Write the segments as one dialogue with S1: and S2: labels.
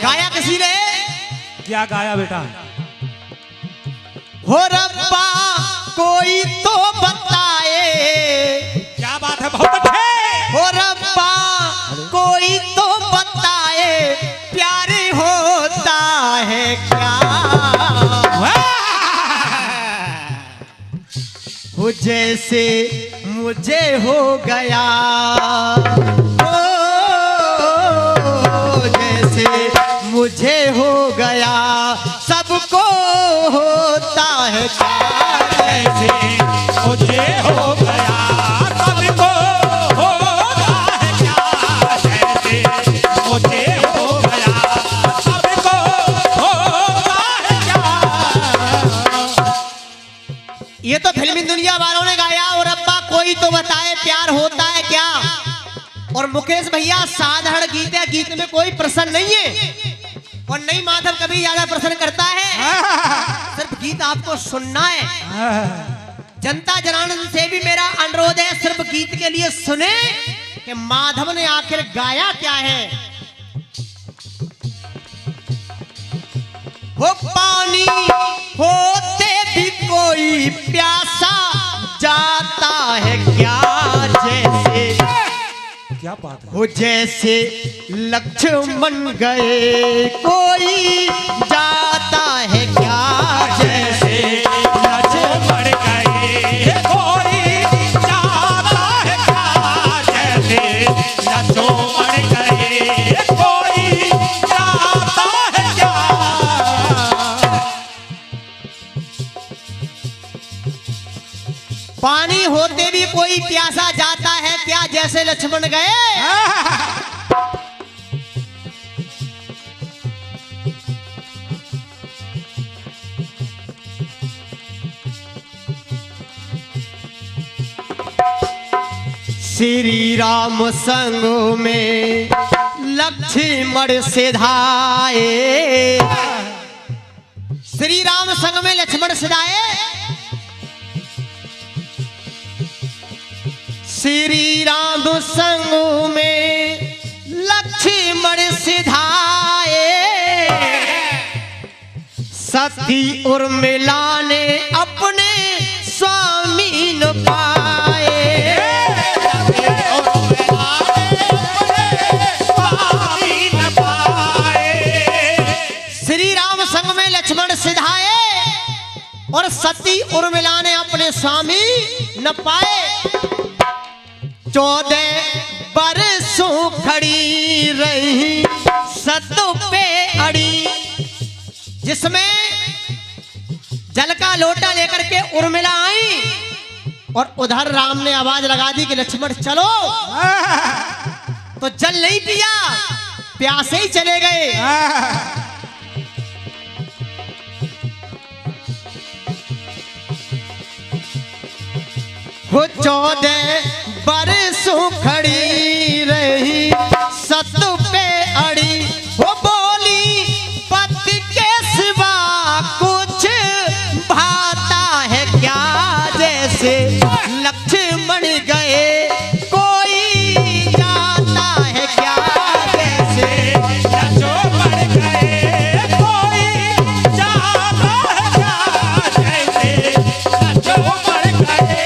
S1: गाया किसी ने?
S2: क्या गाया बेटा?
S1: हो रब्बा कोई तो बताए।
S2: क्या बात है, बहुत अच्छे।
S1: हो रब्बा कोई तो बताए प्यार होता है क्या? हो जैसे मुझे हो गया, जैसे मुझे हो गया सबको होता है क्या?
S2: जैसे मुझे हो गया सबको होता है क्या? जैसे मुझे हो गया सबको होता है क्या?
S1: ये तो फिल्मी दुनिया वालों ने गाया। और अब्बा कोई तो बताए प्यार होता है क्या? और मुकेश भैया साधारण गीत है, गीत में कोई प्रश्न नहीं है और नहीं माधव कभी ज्यादा प्रश्न करता है, सिर्फ गीत आपको सुनना है। जनता जनार्दन से भी मेरा अनुरोध है, सिर्फ गीत के लिए सुने कि माधव ने आखिर गाया क्या है। वो पानी होते भी कोई प्यासा जाता है क्या? जैसे
S2: क्या बात है?
S1: हो जैसे लक्ष्मण गए कोई जाता है क्या? जैसे
S2: लक्ष्मण गए कोई जाता है क्या? जैसे लक्ष्मण गए कोई जाता है क्या?
S1: पानी होते भी कोई प्यासा जाता है क्या? जैसे लक्ष्मण गए। श्री राम संग में लक्ष्मण सिधाए। श्री राम संग में लक्ष्मण सिधाए। श्री राम संग में लक्ष्मण सिधाए। सती उर्मिला ने अपने स्वामी न पाए। श्री राम संग में लक्ष्मण सिधाए और सती उर्मिला ने अपने स्वामी न पाए। 14 बरसों खड़ी रही सत पे अड़ी, जिसमें जल का लोटा लेकर के उर्मिला आई और उधर राम ने आवाज लगा दी कि लक्ष्मण चलो, तो जल नहीं पिया, प्यासे ही चले गए। वो 14 बरसों खड़ी रही सत पे अड़ी। वो बोली पति के सिवा कुछ भाता है क्या? जैसे लक्ष्मण गए कोई जाता है क्या? जैसे
S2: लक्ष्मण गए कोई जाता है क्या? जैसे लक्ष्मण गए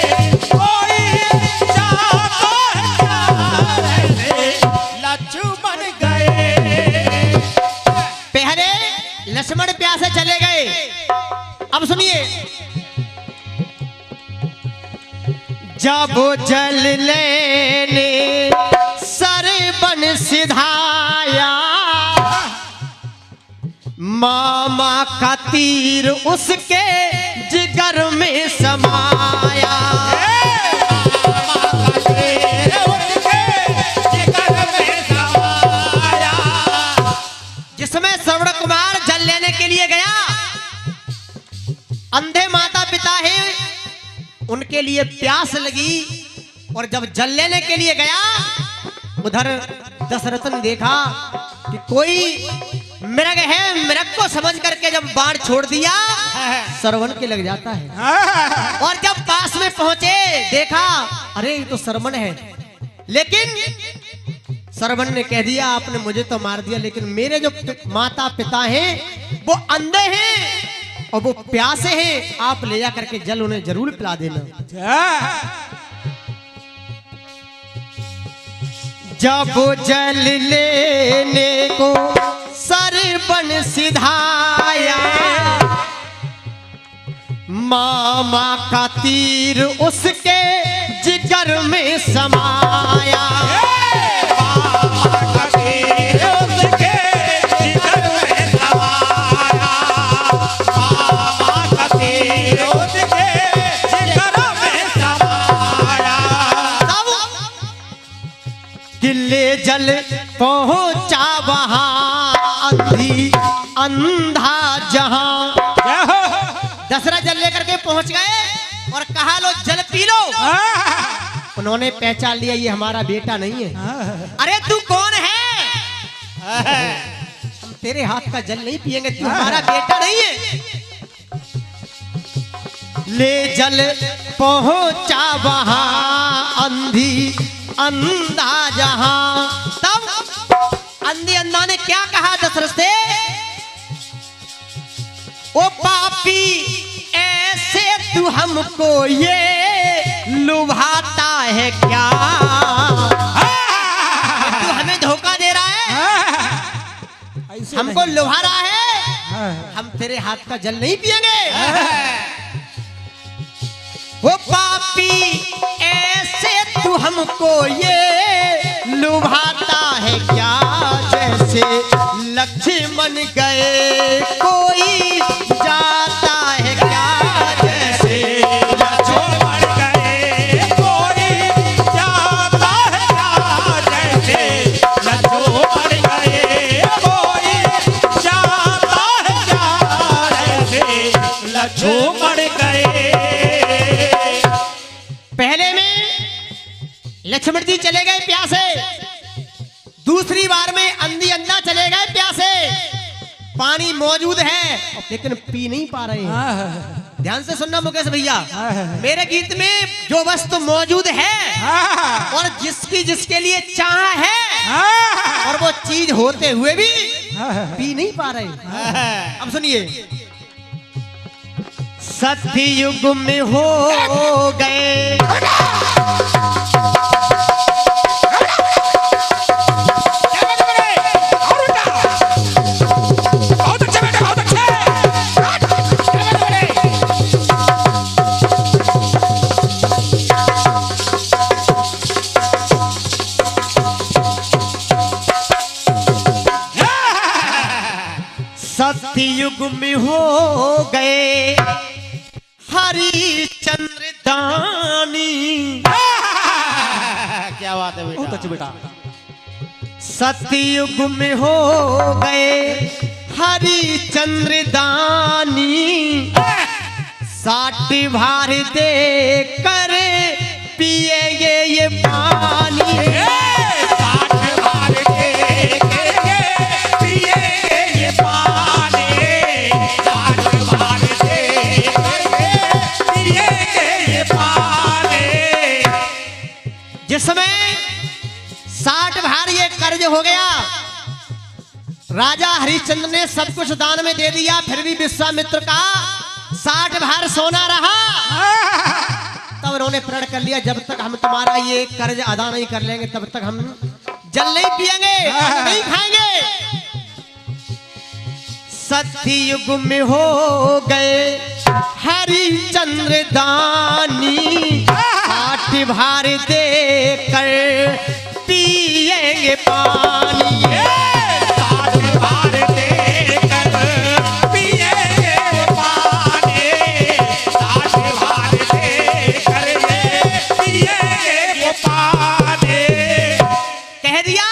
S2: कोई जाता है क्या? जैसे लक्ष्मण गए।
S1: पहले लक्ष्मण प्यासे चले गए। अब सुनिए, जब जल लेने सरबन सिधाया, मामा का तीर उसके जिगर में समाया। जिसमें श्रवण कुमार जल लेने के लिए गया, अंधे माता पिता हैं, उनके लिए प्यास लगी और जब जल लेने के लिए गया, उधर दशरथ ने देखा कि कोई मृग है, मृग को समझ करके जब बाण छोड़ दिया श्रवण के लग जाता है। और जब पास में पहुंचे देखा अरे ये तो श्रवण है, लेकिन श्रवण ने कह दिया आपने मुझे तो मार दिया, लेकिन मेरे जो माता पिता हैं वो अंधे हैं और वो प्यासे हैं, आप ले जा करके जल उन्हें जरूर पिला देना। जब जल लेने को सरबन सिधाया, मामा का तीर उसके जिगर में समाया। किले जल पहुंचा वहां अंधी अंधा जहां। दशरथ जल लेकर के पहुंच गए और कहा लो जल पी लो। उन्होंने पहचान लिया ये हमारा बेटा नहीं है। अरे तू कौन है? हम तेरे हाथ का जल नहीं पिएंगे, तू हमारा बेटा नहीं है। ले जल पहुंचा वहां अंधी अंधा जहां। तब अंधी अंधा ने क्या कहा दशरथ से? ओ पापी ऐसे तू हमको ये लुभाता है क्या? तू हमें धोखा दे रहा है, हमको लुभा रहा है। हम तेरे हाथ का जल नहीं पिएंगे। वो पापी ऐसे तू हमको ये लुभाता है क्या? जैसे लक्ष्मण गए कोई जाता है क्या? जैसे
S2: लक्ष्मण गए कोई जाता है क्या? जैसे लक्ष्मण गए कोई जाता है क्या? जैसे लक्ष्मण गए।
S1: पहले में लक्ष्मण जी चले गए प्यासे, दूसरी बार में अंधी अंधा चले गए प्यासे। पानी मौजूद है लेकिन पी नहीं पा रहे हैं। ध्यान से सुनना मुकेश भैया, मेरे गीत में जो वस्तु मौजूद है और जिसकी जिसके लिए चाह है और वो चीज होते हुए भी पी नहीं पा रहे। अब सुनिए, सतयुग में हो गए सतयुग में हो गए हरिचंद्र दानी। क्या बात है बेटा, बहुत अच्छी बेटा। सतयुग में हो गए हरिचंद्र दानी, 60 भार दे कर पिएंगे ये पानी।
S2: 60 भार दे कर पिएंगे ये पानी। 60 भार दे कर पिएंगे ये पानी।
S1: जिसमें 60 भार ये कर्ज हो गया, राजा हरिश्चंद्र ने सब कुछ दान में दे दिया, फिर भी विश्वामित्र का 60 भार सोना रहा। तब उन्होंने प्रण कर लिया जब तक हम तुम्हारा ये कर्ज अदा नहीं कर लेंगे तब तक हम जल नहीं पिएंगे, नहीं खाएंगे। सतयुग में हो गए हरिचंद्र दानी, 60 भार दे कर पिएंगे पानी।
S2: 60 भार दे कर पिएंगे पानी। 60 भार दे कर पिएंगे पानी।
S1: कह दिया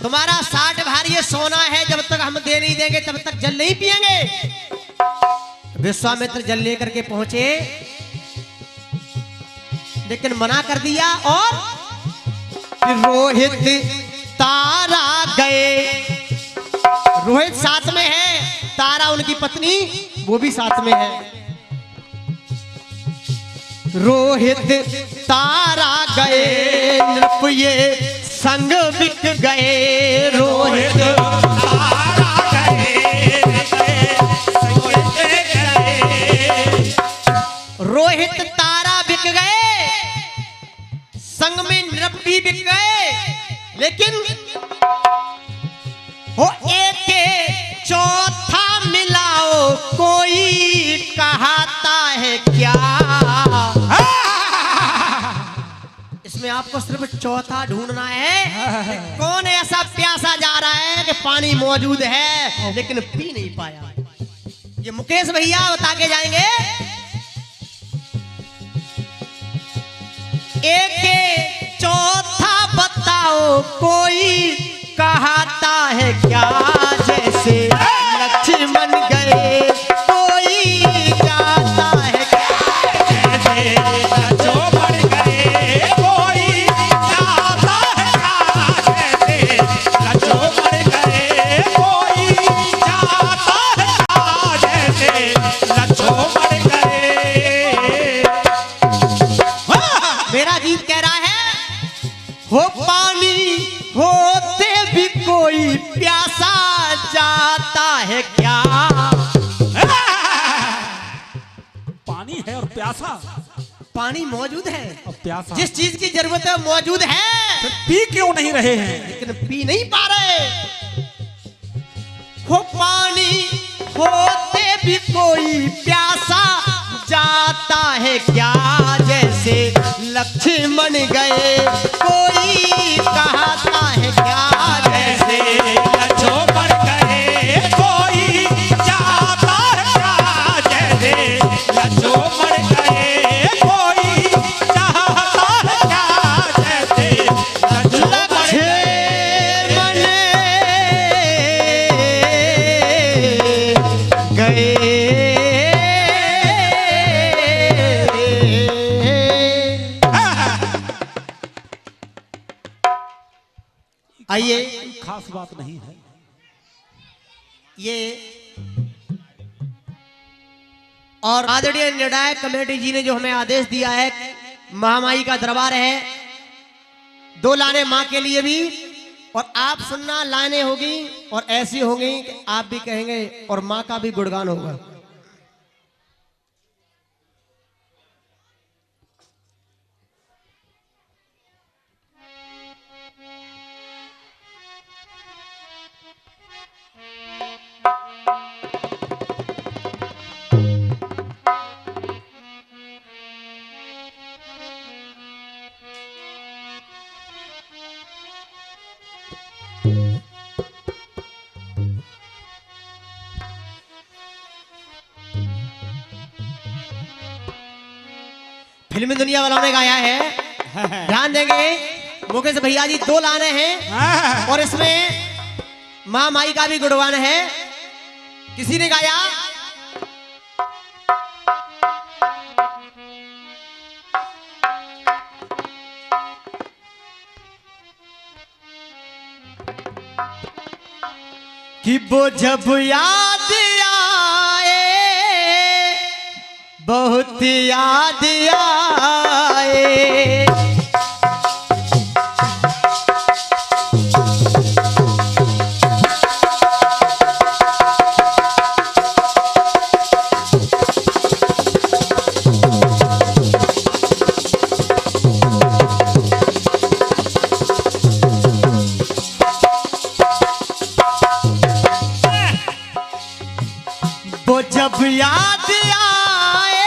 S1: तुम्हारा 60 भार ये सोना है, जब तक हम दे नहीं देंगे तब तक जल नहीं पिएंगे। विश्वामित्र जल लेकर के पहुंचे लेकिन मना कर दिया और रोहित तारा गए। रोहित साथ में है, तारा उनकी पत्नी वो भी साथ में है। रोहित तारा गए नृप ये संग बिक गए रोहित
S2: तारा गए,
S1: रोहित तारा बिक गए, संग में निरप्पी बिक गए, लेकिन हो एक चौथा मिलाओ कोई कहता है क्या। इसमें आपको सिर्फ चौथा ढूंढना है कि कौन ऐसा प्यासा जा रहा है कि पानी मौजूद है लेकिन पी नहीं पाया। ये मुकेश भैया बता के जाएंगे। एक चौथा बताओ कोई कहता है क्या, जैसे लक्ष्मण गए कोई कहता है क्या,
S2: जैसे जो बढ़ गए कोई जाता है, जैसे जो बढ़ गए कोई जाता है, जैसे जो बढ़ गए।
S1: मेरा गीत कह रहा है हो पानी होते भी कोई प्यासा जाता है क्या।
S2: पानी है और प्यासा,
S1: पानी मौजूद है,
S2: और प्यासा
S1: जिस चीज की जरूरत है मौजूद है,
S2: फिर पी क्यों नहीं रहे हैं?
S1: लेकिन पी नहीं पा रहे। हो पानी होते भी कोई प्यासा जाता है क्या, जैसे लक्ष्मण गए कोई कहता है क्या,
S2: जैसे जो बढ़ गए कोई जाता है, जैसे जो बढ़ गए कोई जाता है, जैसे जो बढ़
S1: गए। आइए,
S2: खास बात नहीं है
S1: ये और आदरणीय निर्णायक कमेटी जी ने जो हमें आदेश दिया है, महामाई का दरबार है, 2 लाने माँ के लिए भी, और आप सुनना लाने होगी और ऐसी होंगी कि आप भी कहेंगे और माँ का भी गुणगान होगा। फिल्मी दुनिया वालों ने गाया है, ध्यान देंगे। मुकेश भैया जी 2 लाने हैं और इसमें माँ माई का भी गुणगान है। किसी ने गाया कि वो जब याद आए बहुत याद आए, वो जब याद आए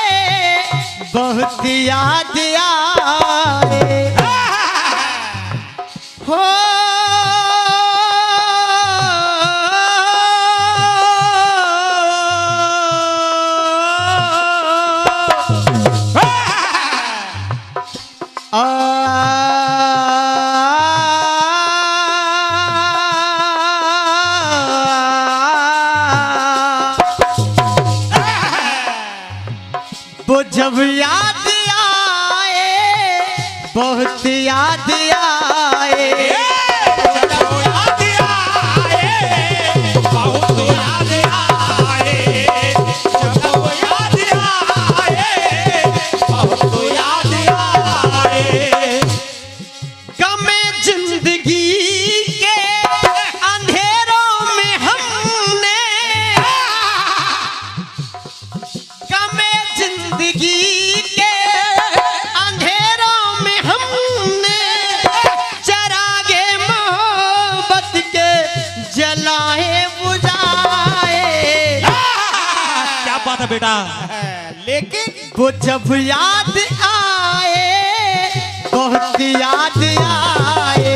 S1: बहुत याद आए हो। वो जब याद आए बहुत याद आए,
S2: याद आए बहुत याद आए, जब याद आए बहुत याद आए।
S1: गमे जिंदगी
S2: था बेटा।
S3: लेकिन
S1: वो जब याद आए बहुत याद आए,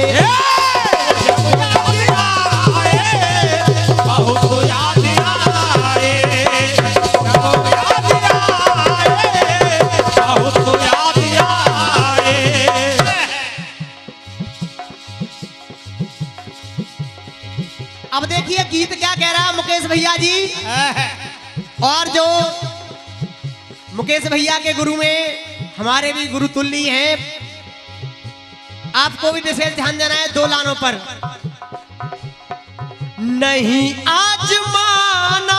S2: जब याद आए बहुत याद आए, जब याद आए बहुत याद आए।
S1: अब देखिए गीत क्या कह रहा है मुकेश भैया जी। और जो मुकेश भैया के गुरु में हमारे भी गुरु तुल्य हैं, आपको भी विशेष ध्यान देना है 2 लानों पर। नहीं आजमाना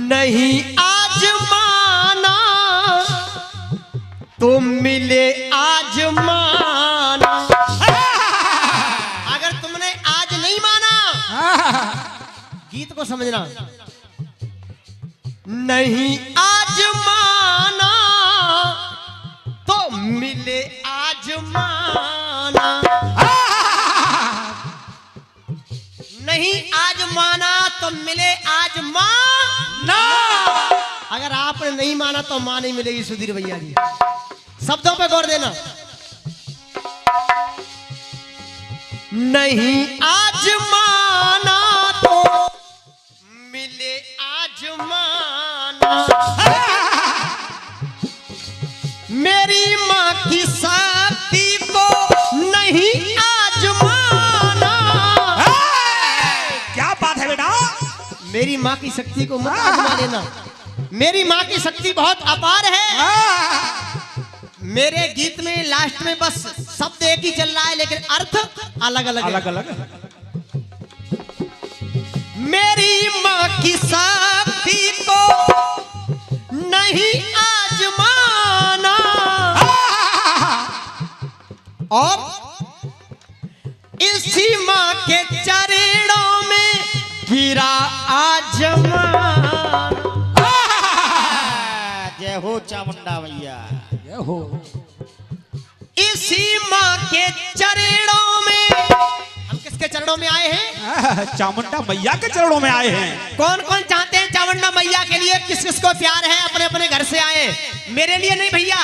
S1: नहीं आजमाना तो मिले आजमाना। अगर तुमने आज नहीं माना, गीत को समझना, नहीं आजमाना तो मिले आजमाना। नहीं आजमाना तो मिले आजमाना। अगर आपने नहीं माना तो मां नहीं मिलेगी सुधीर भैया जी। शब्दों पे गौर देना। नहीं आजमाना तो मिले आजमाना। मेरी मां की शक्ति को नहीं आजमाना।
S2: क्या बात है बेटा।
S1: मेरी माँ की शक्ति को मत आजमा लेना। मेरी माँ की शक्ति बहुत अपार है। मेरे गीत में लास्ट में बस शब्द एक ही चल रहा है लेकिन अर्थ अलग अलग
S2: अलग अलग।
S1: मेरी माँ की शक्ति को नहीं आजमाना। और इसी माँ के चरणों में गिरा आजमान।
S3: जय हो चामुंडा भैया।
S2: ये हो।
S1: इसी माँ के चरणों में, हम किसके चरणों में आए हैं?
S2: चामुंडा मैया के चरणों में आए हैं।
S1: कौन कौन चाहते हैं चामुंडा मैया के लिए किस किस को प्यार है, अपने अपने घर से आए। मेरे लिए नहीं भैया,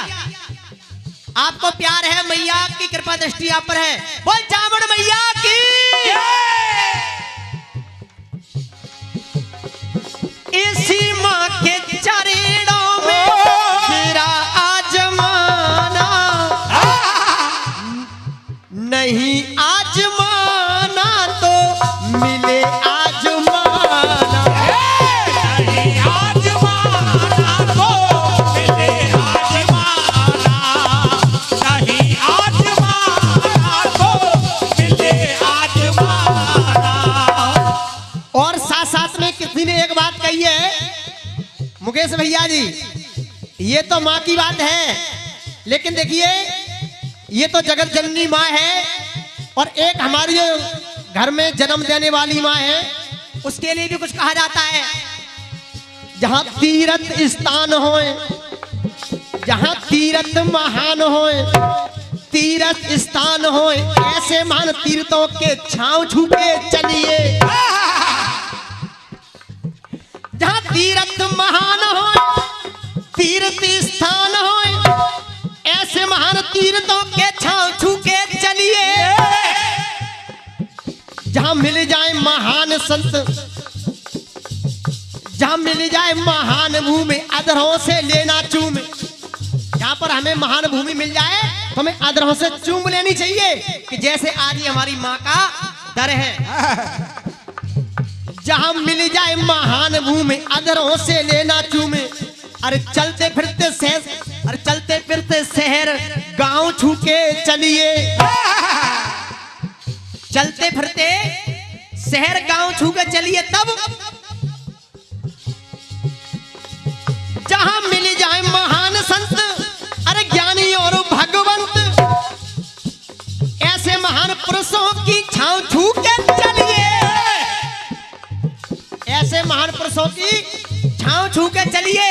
S1: आपको प्यार है, मैया की कृपा दृष्टि आप पर है। बोल चामुंडा मैया की। इसी माँ के चरणों में गिरा आजमाना। नहीं आजमाना तो मिले आजमाना।
S2: नहीं आजमाना तो मिले आजमाना। नहीं आजमाना तो मिले आजमाना।
S1: और साथ साथ में किसी ने एक बात कही है मुकेश भैया जी, ये तो माँ की बात है, लेकिन देखिए ये तो जगत जननी माँ है और एक हमारी जो घर में जन्म देने वाली माँ है उसके लिए भी कुछ कहा जाता है। जहाँ तीर्थ स्थान होए, जहाँ तीर्थ महान होए, तीर्थ स्थान होए, ऐसे महान तीर्थों के छांव छू के चलिए। जहाँ तीर्थ महान हो, तीर्थ स्थान हो, ऐसे महान तीर्थों के छांव छू के चलिए। जहाँ मिल जाए महान संत, जहाँ मिल जाए महान भूमि, अधरों से लेना चूम। जहाँ पर हमें महान भूमि मिल जाए तो हमें अधरों से चूम लेनी चाहिए कि जैसे आज ही हमारी माँ का दर है। जहां मिल जाए महान भूमि, अधरों से लेना चूमे। अरे चलते फिरते शहर गांव छू के चलिए। चलते फिरते शहर गांव छू के चलिए। तब जहां मिल जाए महान संत, अरे ज्ञानी और भगवंत, ऐसे महान पुरुषों की छांव छू के चलिए, ऐसे महान पुरुषों की छांव छू के चलिए।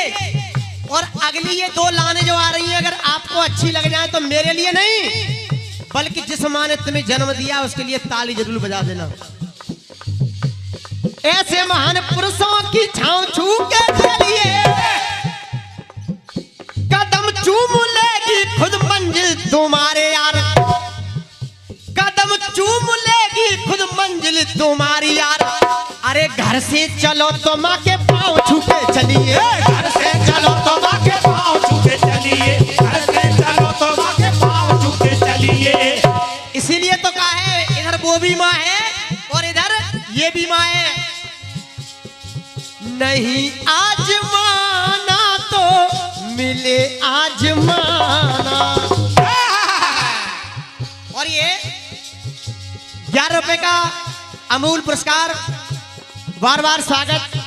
S1: और अगली ये दो लाने जो आ रही हैं, अगर आपको अच्छी लग जाए तो मेरे लिए नहीं, बल्कि जिस मां ने तुम्हें जन्म दिया उसके लिए ताली जरूर बजा देना। ऐसे महान पुरुषों की छांव छू के चलिए, कदम चूम लेगी खुद मंजिल तुम्हारे यार, कदम चूम लेगी खुद मंजिल तुम्हारी यार। अरे घर से चलो तो माँ के पाँव छू के चलिए,
S2: घर से चलो तो माँ के पाँव छू के चलिए, घर से चलो तो माँ के पाँव छू के चलिए।
S1: इसीलिए तो कहा है इधर वो भी माँ है और इधर ये भी माँ है। नहीं आजमाना तो मिले आजमाना। और ये 11 रुपए का अमूल पुरस्कार, बार बार स्वागत।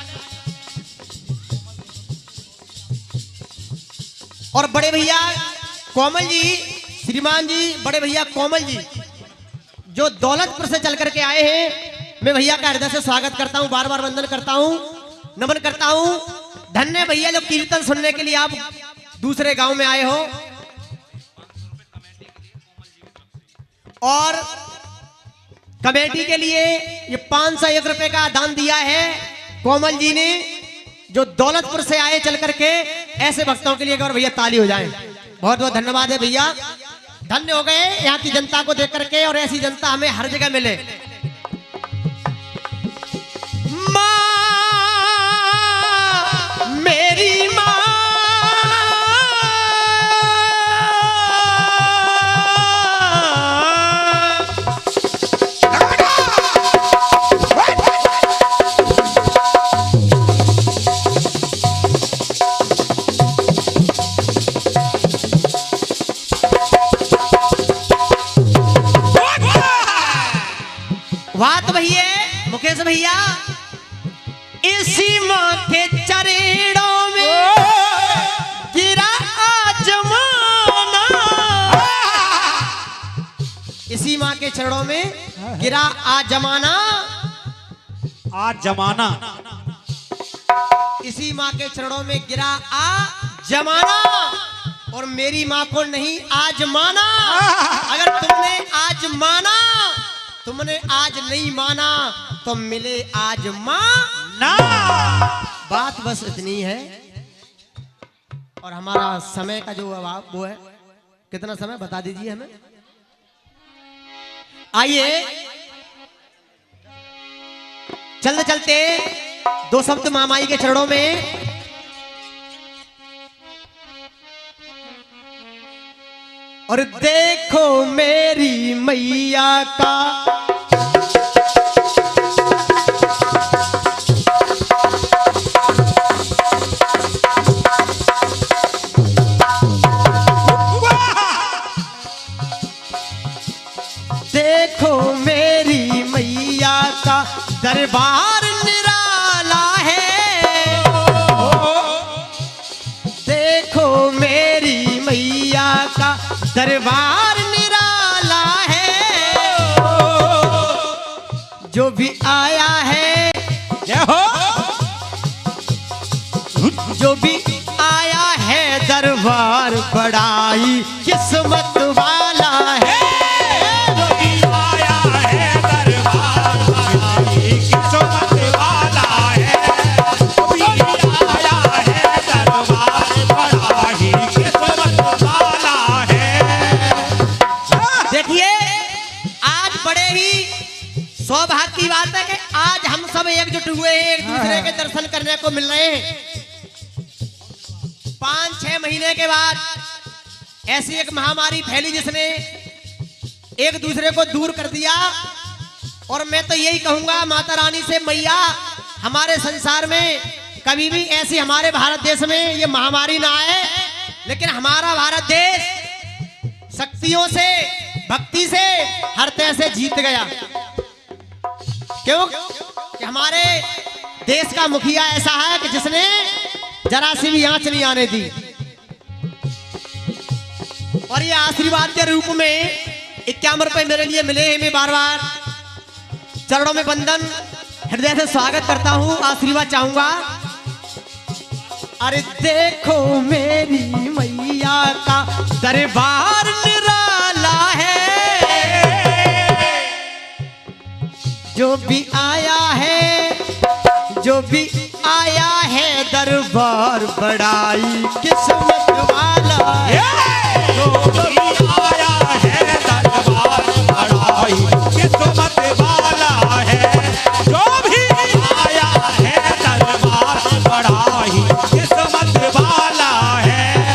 S1: और बड़े भैया कोमल जी, श्रीमान जी, बड़े भैया कोमल जी जो दौलतपुर से चल करके आए हैं, मैं भैया का हृदय से स्वागत करता हूं, बार बार वंदन करता हूं, नमन करता हूं। धन्य भैया जो कीर्तन सुनने के लिए आप दूसरे गांव में आए हो। और कमेटी के लिए ये 501 रुपए का दान दिया है कोमल जी ने, जो दौलतपुर से आए चल करके। ऐसे भक्तों के लिए एक बार भैया ताली हो जाए। बहुत बहुत धन्यवाद है भैया, धन्य हो गए यहाँ की जनता को देख करके, और ऐसी जनता हमें हर जगह मिले। माँ मेरी माँ, बात भैया मुकेश भैया, इसी माँ के चरणों में गिरा आजमाना, इसी माँ के चरणों में गिरा आजमाना,
S2: आज जमाना,
S1: इसी माँ के चरणों में गिरा आजमाना। और मेरी माँ को नहीं आज माना। अगर तुमने आज माना, तुमने आज नहीं माना, तो मिले आज माना। बात बस इतनी है। और हमारा समय का जो अभाव वो है, कितना समय बता दीजिए हमें। आइए चलते चलते 2 शब्द महामाई के चरणों में। और देखो मेरी मैया का देखो मेरी मैया का दरबार निराला है। देखो मेरी मैया का दरबार निराला है। जो भी आया है, जो भी आया है दरबार, बड़ाई किस्मत वाला है।
S2: जो भी आया है दरबार, बड़ाई किस्मत वाला है। जो भी आया है दरबार, बड़ाई किस्मत वाला है।
S1: देखिए आज बड़े ही सौभाग्य की बात है कि आज हम सब एकजुट हुए हैं, एक दूसरे के दर्शन करने को मिल रहे हैं। 5-6 महीने के बाद ऐसी एक महामारी फैली जिसने एक दूसरे को दूर कर दिया। और मैं तो यही कहूंगा माता रानी से, मैया हमारे संसार में कभी भी ऐसी हमारे भारत देश में ये महामारी ना आए, लेकिन हमारा भारत देश शक्तियों से, भक्ति से हर तरह से जीत गया। क्यों? कि हमारे देश का मुखिया ऐसा है कि जिसने जरा सी भी आंच नहीं आने दी। और ये आशीर्वाद के रूप में 51 रुपए मेरे लिए मिले हैं। मैं बार बार चरणों में बंधन हृदय से स्वागत करता हूँ, आशीर्वाद चाहूंगा। अरे देखो मेरी मैया का दरबार निराला है, जो भी आया है दरबार बड़ाई किस्मत वाला है।
S2: जो भी आया है दरबार बड़ाई किस्मत वाला है। जो भी आया है दरबार बड़ाई किस्मत वाला है।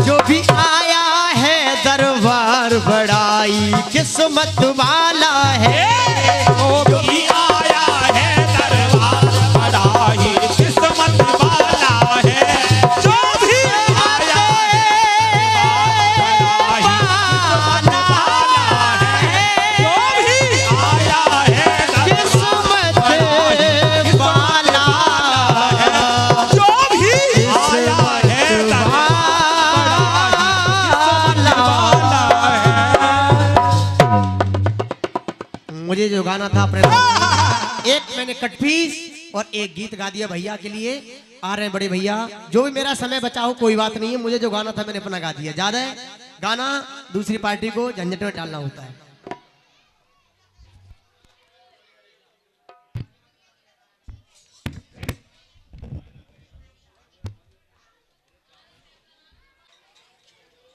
S1: जो भी आया है दरबार बड़ाई किस्मत वाला है।
S2: जो भी आया है दरबार बड़ाई किस्मत वाला है। जो भी आया
S1: मुझे जो गाना था अपने एक मैंने कटपीस और एक गीत गा दिया भैया के लिए। आ रहे हैं बड़े भैया, जो भी मेरा समय बचा हो कोई बात नहीं है। मुझे जो गाना था मैंने अपना गा दिया। ज्यादा है गाना दूसरी पार्टी को झंझट में डालना होता है।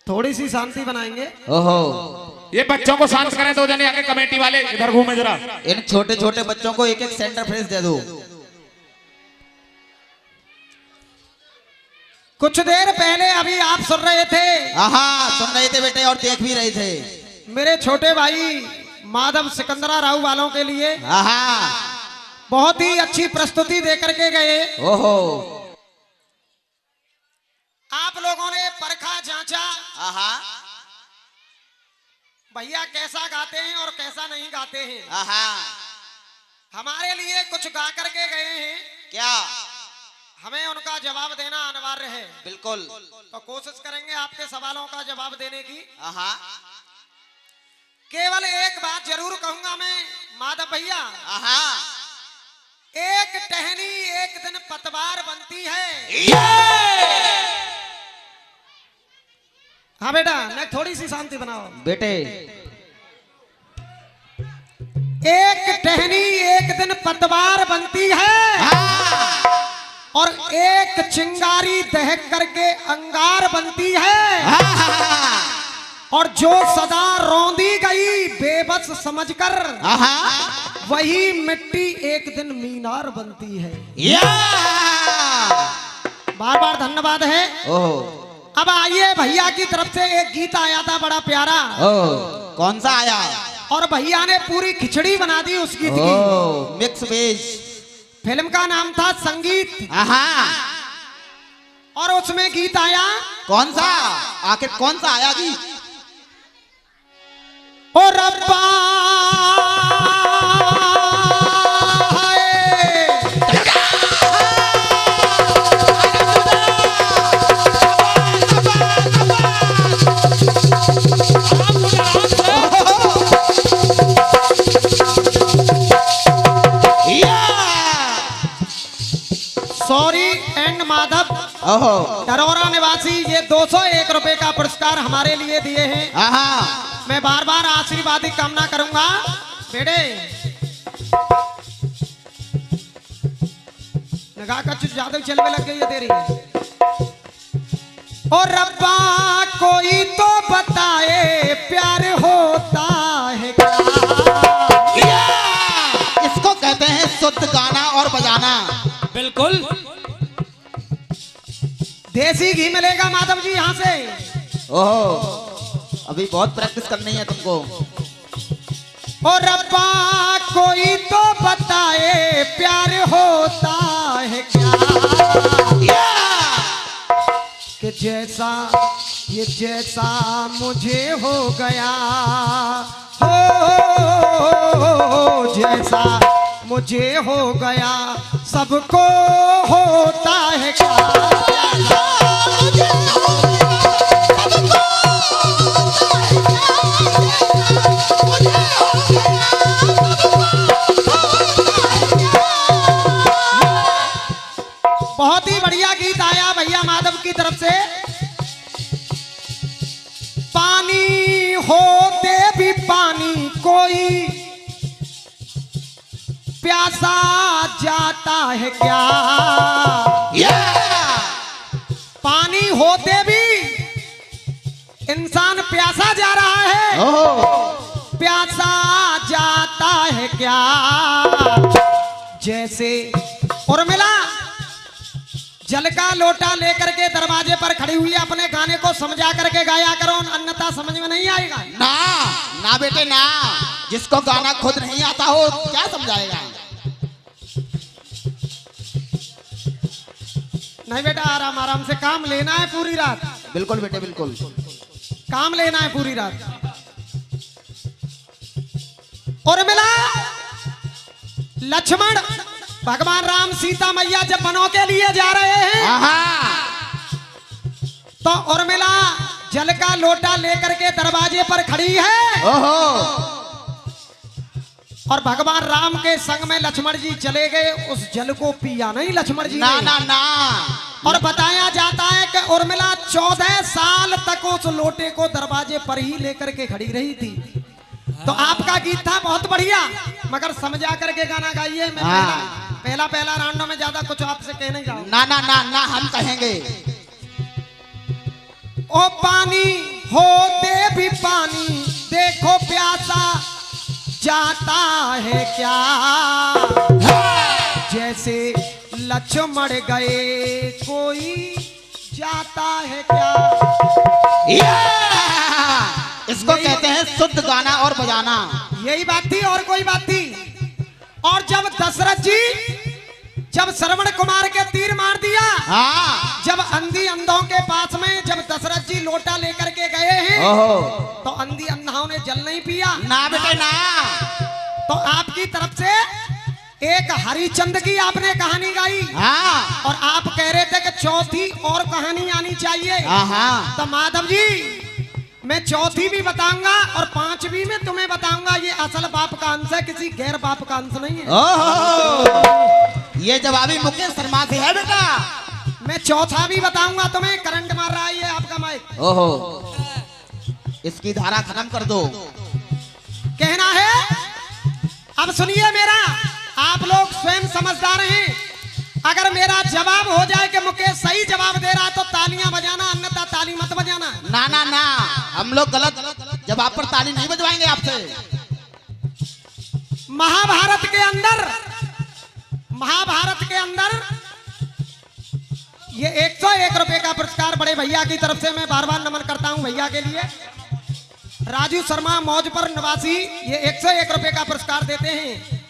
S1: थोड़ी सी शांति बनाएंगे।
S3: ओहो,
S4: ये बच्चों को शांत करें। दो जने आगे कमेटी वाले इधर घूमे जरा।
S3: इन छोटे छोटे बच्चों को एक एक सेंटर फ्रेश दे दो।
S1: कुछ देर पहले अभी आप सुन रहे थे,
S3: सुन रहे थे बेटे और देख भी रहे थे।
S1: मेरे छोटे भाई माधव सिकंदरा राव वालों के लिए बहुत ही अच्छी प्रस्तुति दे करके गए।
S3: ओहो,
S1: आप लोगों ने परखा जांचा भैया कैसा गाते हैं और कैसा नहीं गाते हैं। हमारे लिए कुछ गा करके गए हैं,
S3: क्या
S1: हमें उनका जवाब देना अनिवार्य है।
S3: बिल्कुल।
S1: तो कोशिश करेंगे आपके सवालों का जवाब देने की।
S3: आहा,
S1: केवल एक बात जरूर कहूंगा मैं माधव भैया,
S3: आहा,
S1: एक टहनी एक दिन पतवार बनती है। हाँ बेटा, मैं थोड़ी सी शांति बनाओ
S3: बेटे।
S1: एक टहनी एक दिन पतवार बनती है और एक चिंगारी दहक करके अंगार बनती है। और जो सदा रौंदी गई बेबस समझकर वही मिट्टी एक दिन मीनार बनती है। बार बार धन्यवाद है।
S3: ओह,
S1: अब आइए भैया की तरफ से एक गीत आया था बड़ा प्यारा।
S3: ओह, कौन सा आया?
S1: और भैया ने पूरी खिचड़ी बना दी उस गीत की।
S3: Mix veg.
S1: फिल्म का नाम था संगीत। और उसमें गीत आया
S3: कौन सा? आखिर कौन सा आया गीत?
S1: ओ रब्बा सॉरी एंड माधव डरोरा निवासी ये 201 रुपए का पुरस्कार हमारे लिए दिए हैं। मैं बार बार आशीर्वाद की कामना करूंगा। बेटे नगा का चुज ज्यादा चलने लग गई है तेरी। और रब्बा कोई तो बताए प्यार होता है क्या?
S3: इसको कहते हैं शुद्ध गाना और बजाना।
S4: बिल्कुल।
S1: देसी घी मिलेगा माधव जी यहाँ से।
S3: ओहो, अभी बहुत प्रैक्टिस करनी है तुमको।
S1: और रब्बा कोई तो बताए प्यार होता है क्या? कि जैसा ये जैसा मुझे हो गया हो, जैसा मुझे हो गया सबको होता है क्या? प्यासा जाता है क्या? पानी होते भी इंसान प्यासा जा रहा है।
S3: ओहो
S1: प्यासा जाता है क्या? जैसे उर्मिला जल का लोटा लेकर के दरवाजे पर खड़ी हुई है, अपने गाने को समझा करके गाया करो, अन्यथा समझ में नहीं आएगा।
S3: ना ना बेटे ना, जिसको गाना खुद नहीं आता हो क्या समझाएगा।
S1: नहीं बेटा, आराम आराम से काम लेना है पूरी रात,
S3: बिल्कुल बेटे बिल्कुल।
S1: काम लेना है पूरी रात। उर्मिला लक्ष्मण भगवान राम सीता मैया जब वनों के लिए जा रहे हैं, तो उर्मिला जल का लोटा लेकर के दरवाजे पर खड़ी है।
S3: ओहो
S1: और भगवान राम के संग में लक्ष्मण जी चले गए, उस जल को पिया नहीं लक्ष्मण जी
S3: ना
S1: ने।
S3: ना ना।
S1: और बताया जाता है कि उर्मिला 14 साल तक उस लोटे को दरवाजे पर ही लेकर के खड़ी रही थी। तो आपका गीत था बहुत बढ़िया, मगर समझा करके गाना गाइए। मैं पहला राउंडों में ज्यादा कुछ आपसे कह नहीं जाऊंगा।
S3: ना ना ना ना, हम कहेंगे।
S1: ओ पानी होते भी पानी देखो प्यासा जाता है क्या? जैसे लक्ष्मण गए कोई जाता है क्या?
S3: इसको कहते हैं शुद्ध गाना और बजाना।
S1: यही बात थी और कोई बात थी। और जब दशरथ जी जब श्रवण कुमार के तीर मार दिया, जब अंधी अंधों के पास में जब दशरथ जी लोटा लेकर के गए हैं, तो अंधी अंधाओं ने जल नहीं पिया।
S3: ना बेटे ना।
S1: तो आपकी तरफ से एक हरिचंद की आपने कहानी गाई, और आप कह रहे थे कि चौथी और कहानी आनी चाहिए। तो माधव जी मैं चौथी भी बताऊंगा और पांचवी में तुम्हें बताऊंगा, ये असल बाप का अंश है, किसी गैर बाप का अंश नहीं है।
S3: ओहो ये जवाबी मुकेश शर्मा से है बेटा।
S1: मैं चौथा भी बताऊंगा तुम्हें। करंट मार रहा है ये आपका माइक।
S3: ओहो इसकी धारा खत्म कर दो।
S1: कहना है, अब सुनिए मेरा, आप लोग स्वयं समझदार हैं। अगर मेरा जवाब हो जाए कि मुकेश सही जवाब दे रहा तो तालियां बजाना, अन्यथा ताली मत बजाना।
S3: ना ना ना, हम लोग गलत जवाब पर ताली नहीं बजवाएंगे आपसे।
S1: महाभारत के अंदर ये 101 रुपए का पुरस्कार बड़े भैया की तरफ से मैं बार बार नमन करता हूं भैया के लिए। राजू शर्मा मौज पर निवासी ये 101 रुपए का पुरस्कार देते हैं।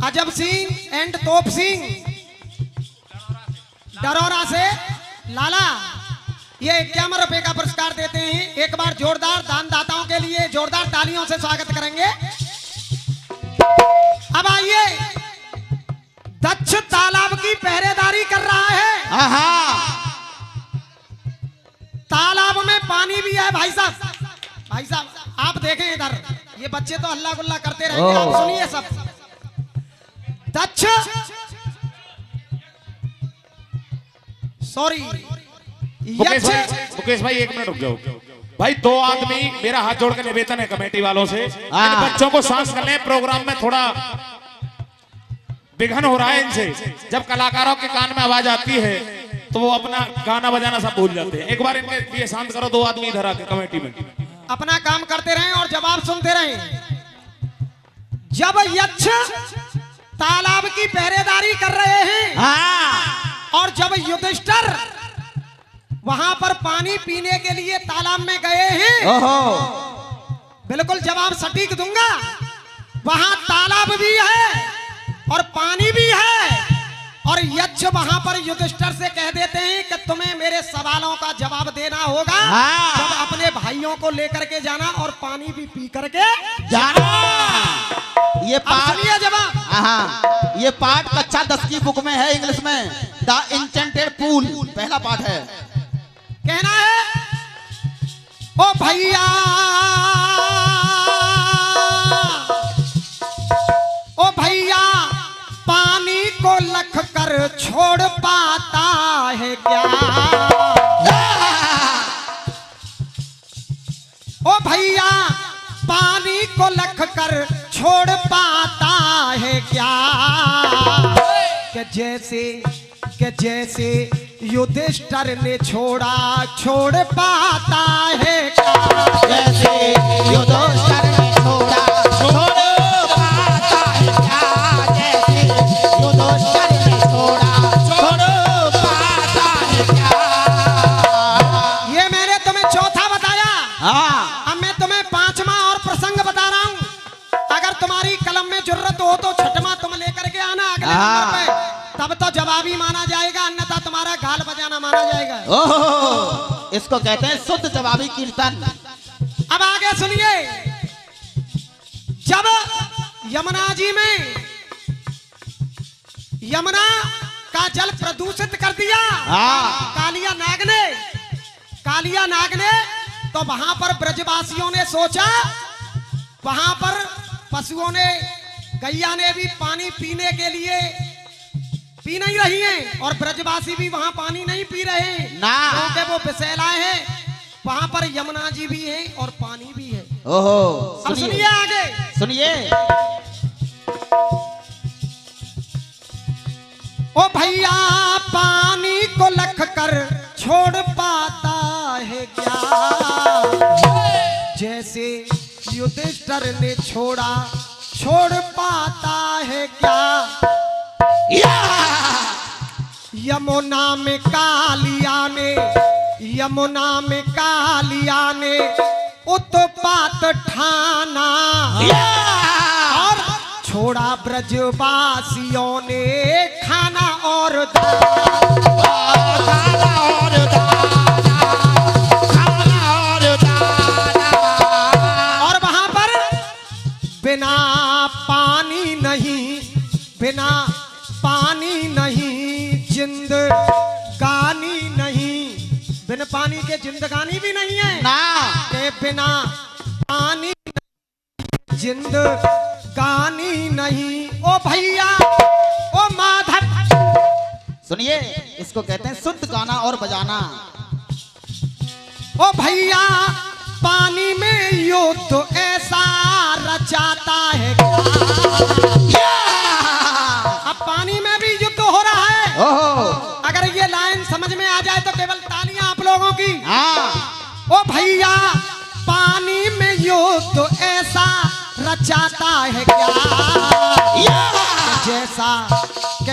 S1: अजब सिंह एंड तोप सिंह डरोरा से लाला ये 51 रुपए का पुरस्कार देते हैं। एक बार जोरदार दानदाताओं के लिए जोरदार तालियों से स्वागत करेंगे। अब आइए, दक्ष तालाब की पहरेदारी कर रहा है। तालाब में पानी भी है भाई साहब आप देखें इधर, ये बच्चे तो हल्ला गुल्ला करते रहेंगे, आप सुनिए सब। दक्ष सॉरी
S4: मुकेश भाई 1 मिनट रुक जाओ भाई। 2 आदमी, मेरा हाथ जोड़ के निवेदन है कमेटी वालों से, इन बच्चों को सांस कर ले। प्रोग्राम में थोड़ा विघ्न हो रहा है इनसे। जब कलाकारों के कान में आवाज आती है तो वो अपना गाना बजाना सब भूल जाते हैं। एक बार इनके लिए शांत करो। 2 आदमी इधर आके कमेटी में
S1: अपना काम करते रहें और जवाब सुनते रहें। जब यक्ष तालाब की पहरेदारी कर रहे हैं और जब युधिष्ठिर वहां पर पानी पीने के लिए तालाब में गए हैं, बिल्कुल जवाब सटीक दूंगा। वहां तालाब भी है और पानी भी है, और यक्ष वहां पर युधिष्ठिर से कह देते हैं कि तुम्हें मेरे सवालों का जवाब देना होगा। जब अपने भाइयों को लेकर के जाना और पानी भी पी करके
S3: जाना। ये
S1: पाठ जवाब,
S3: ये पाठ कक्षा 10 की बुक में है, इंग्लिश में, द इंचेंटेड पूल पहला पाठ है।
S1: कहना है, ओ भैया पानी को लख कर छोड़ पाता है क्या? ओ भैया पानी को लख कर छोड़ पाता है क्या, कि जैसे युधिष्ठिर ने छोड़ा छोड़ पाता है क्या,
S3: जैसे युधिष्ठिर ने छोड़ा छोड़ पाता है क्या, जैसे युधिष्ठिर ने छोड़ा छोड़ पाता है क्या।
S1: ये मैंने तुम्हें चौथा बताया।
S3: हाँ
S1: अब मैं तुम्हें पांचवा और प्रसंग बता रहा हूँ। अगर तुम्हारी कलम में जरूरत हो तो छठवां तुम लेकर के आना अगले नंबर पे, तब तो जवाबी माना जाएगा, अन्यथा तुम्हारा गाल बजाना माना जाएगा।
S3: ओहो, इसको कहते हैं शुद्ध जवाबी कीर्तन।
S1: अब आगे सुनिए। जब यमुना जी में यमुना का जल प्रदूषित कर दिया कालिया नाग ने, तो वहां पर ब्रजवासियों ने सोचा, वहां पर पशुओं ने, गैया ने भी पानी पीने के लिए पी नहीं रही हैं, और ब्रजवासी भी वहां पानी नहीं पी रहे हैं
S3: ना,
S1: क्योंकि वो विषैलाए हैं। वहां पर यमुना जी भी है और पानी भी है।
S3: ओहो,
S1: अब सुनिए आगे,
S3: सुनिए।
S1: ओ भैया पानी को लख कर छोड़ पाता है क्या, जैसे युधिष्ठिर ने छोड़ा छोड़ पाता है क्या, यमुना में कालिया ने उत्पात ठाना, और छोड़ा ब्रजवासियों ने खाना और और वहां पर बिना पानी नहीं जिंदगानी नहीं, बिन पानी के जिंदगानी भी नहीं है
S3: ना,
S1: के बिना पानी जिंदगानी नहीं। ओ भैया ओ माधव,
S3: सुनिए, इसको कहते हैं शुद्ध गाना और बजाना।
S1: ओ भैया पानी में युद्ध ऐसा रचाता है क्या, अब पानी में भी युद्ध हो रहा है।
S3: ओहो,
S1: अगर ये लाइन समझ में आ जाए तो केवल तालियां आप लोगों की।
S3: हाँ,
S1: ओ भैया पानी में युद्ध ऐसा रचाता है क्या,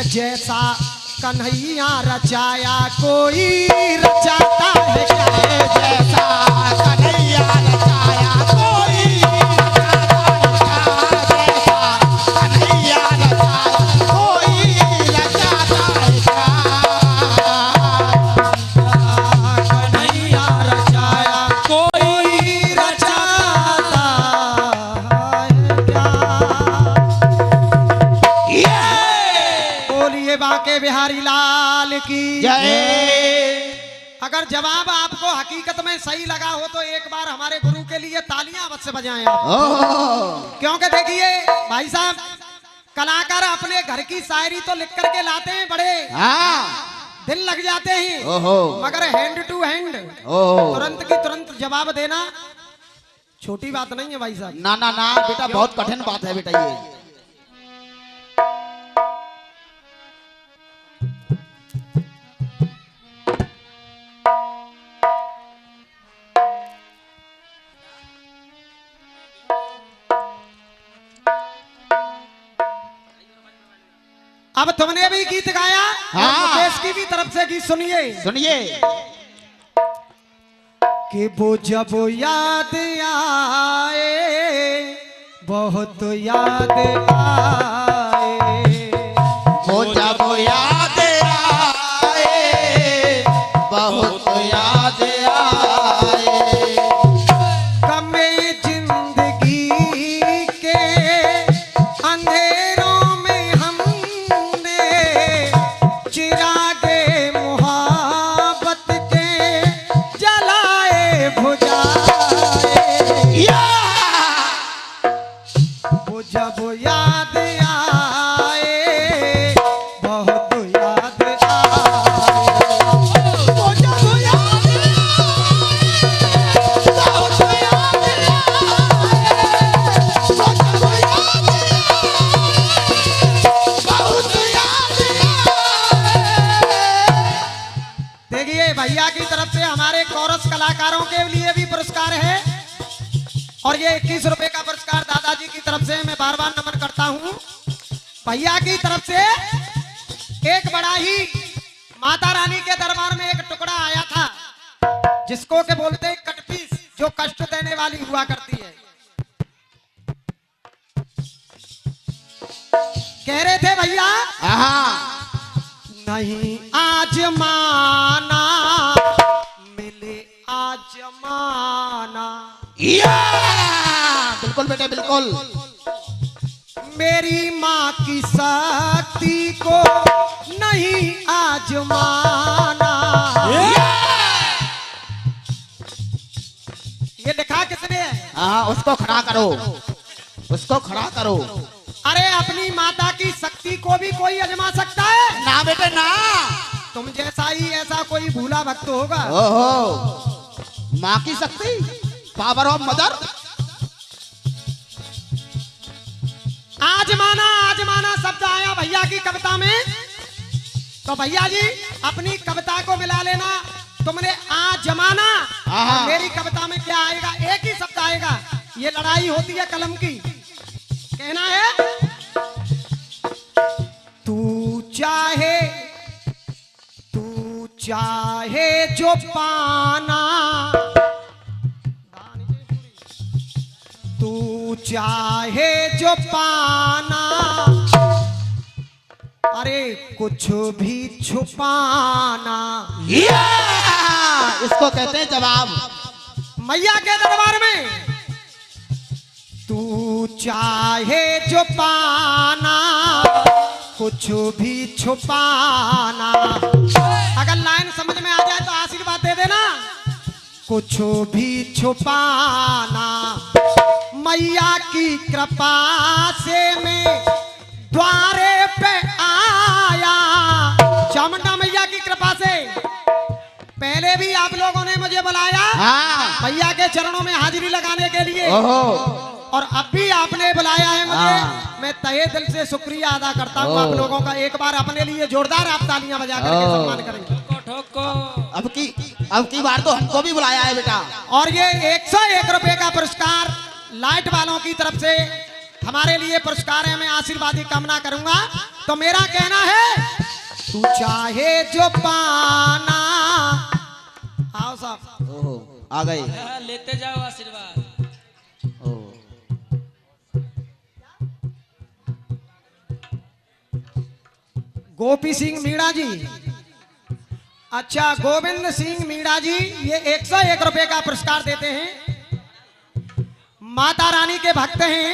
S1: जैसा कन्हैया रचाया कोई रचाता है क्या,
S3: जैसा कन्हैया रचाया कोई रचाता है क्या, जैसा कन्हैया रचाया कोई रचाता है क्या,
S1: कन्हैया रचाया कोई रचाता है क्या। बोलिए बाके बिहारी लाल की
S3: जय।
S1: अगर जवाब आपको हकीकत में सही लगा हो तो एक बार हमारे गुरु के लिए तालियां अवश्य बजाएं आप।
S3: ओहो,
S1: क्योंकि देखिए भाई साहब, कलाकार अपने घर की शायरी तो लिख करके लाते हैं, बड़े
S3: हाँ,
S1: दिल लग जाते हैं,
S3: ओहो,
S1: मगर हैंड टू हैंड
S3: ओहो,
S1: तुरंत की तुरंत जवाब देना छोटी बात नहीं है भाई साहब।
S3: ना ना ना बेटा, बहुत कठिन बात है बेटा ये।
S1: अब तुमने भी गीत गाया,
S3: हाँ।
S1: और मुकेश की भी तरफ से गीत सुनिए।
S3: सुनिए।
S1: कि वो जब याद आए, बहुत याद आए,
S3: वो जब याद आए, बहुत याद आए,
S1: कमे जिंदगी के अंधेरों में हमने चिरागे मोहब्बत के जलाए बुझाए, वो जब याद आए, बहुत
S5: और ये 21 रुपए का पुरस्कार दादाजी की तरफ से मैं बार बार नमन करता हूँ। भैया की तरफ से एक बड़ा ही माता रानी के दरबार में एक टुकड़ा आया था, जिसको के बोलते हैं कटपीस, जो कष्ट देने वाली हुआ करती है। कह रहे थे भैया नहीं आजमाना मिले आजमाना।
S3: बिल्कुल बेटे बिल्कुल।
S5: मेरी माँ की शक्ति को नहीं आजमाना। ये लिखा किसने है?
S3: हाँ उसको खड़ा करो, उसको खड़ा करो।
S5: अरे अपनी माता की शक्ति को भी कोई आजमा सकता है
S3: ना बेटे ना।
S5: तुम जैसा ही ऐसा कोई भूला भक्त होगा।
S3: ओहो, माँ की शक्ति, पावर ऑफ मदर।
S5: आजमाना शब्द आया भैया की कविता में, तो भैया जी अपनी कविता को मिला लेना। तुमने आजमाना, और मेरी कविता में क्या आएगा? एक ही शब्द आएगा। ये लड़ाई होती है कलम की। कहना है तू चाहे जो पाना, तू चाहे जो पाना, अरे कुछ भी छुपाना।
S3: इसको कहते हैं जवाब।
S5: मैया के दरबार में तू चाहे जो पाना, कुछ भी छुपाना। अगर लाइन समझ में आ जाए तो आशीर्वाद दे देना। कुछ भी छुपाना, मैया की कृपा से मैं द्वारे पे आया। चामुंडा मैया की कृपा से पहले भी आप लोगों ने मुझे बुलाया मैया के चरणों में हाजिरी लगाने के लिए, और अब भी आपने बुलाया है मुझे। मैं तहे दिल से शुक्रिया अदा करता हूँ आप लोगों का। एक बार अपने लिए जोरदार आप तालियां बजा करके सम्मान करेंगे।
S3: अब की बार तो हमको भी बुलाया है बेटा।
S5: और ये 101 रुपए का पुरस्कार लाइट वालों की तरफ से हमारे लिए पुरस्कार है। मैं आशीर्वाद की कामना करूंगा। तो मेरा कहना है तू चाहे जो पाना। आओ साहब।
S3: ओहो, आ गए।
S6: लेते जाओ आशीर्वाद।
S5: गोपी सिंह मीणा जी, अच्छा गोविंद सिंह मीणा जी, ये 101 रुपए का पुरस्कार देते हैं। माता रानी के भक्त हैं,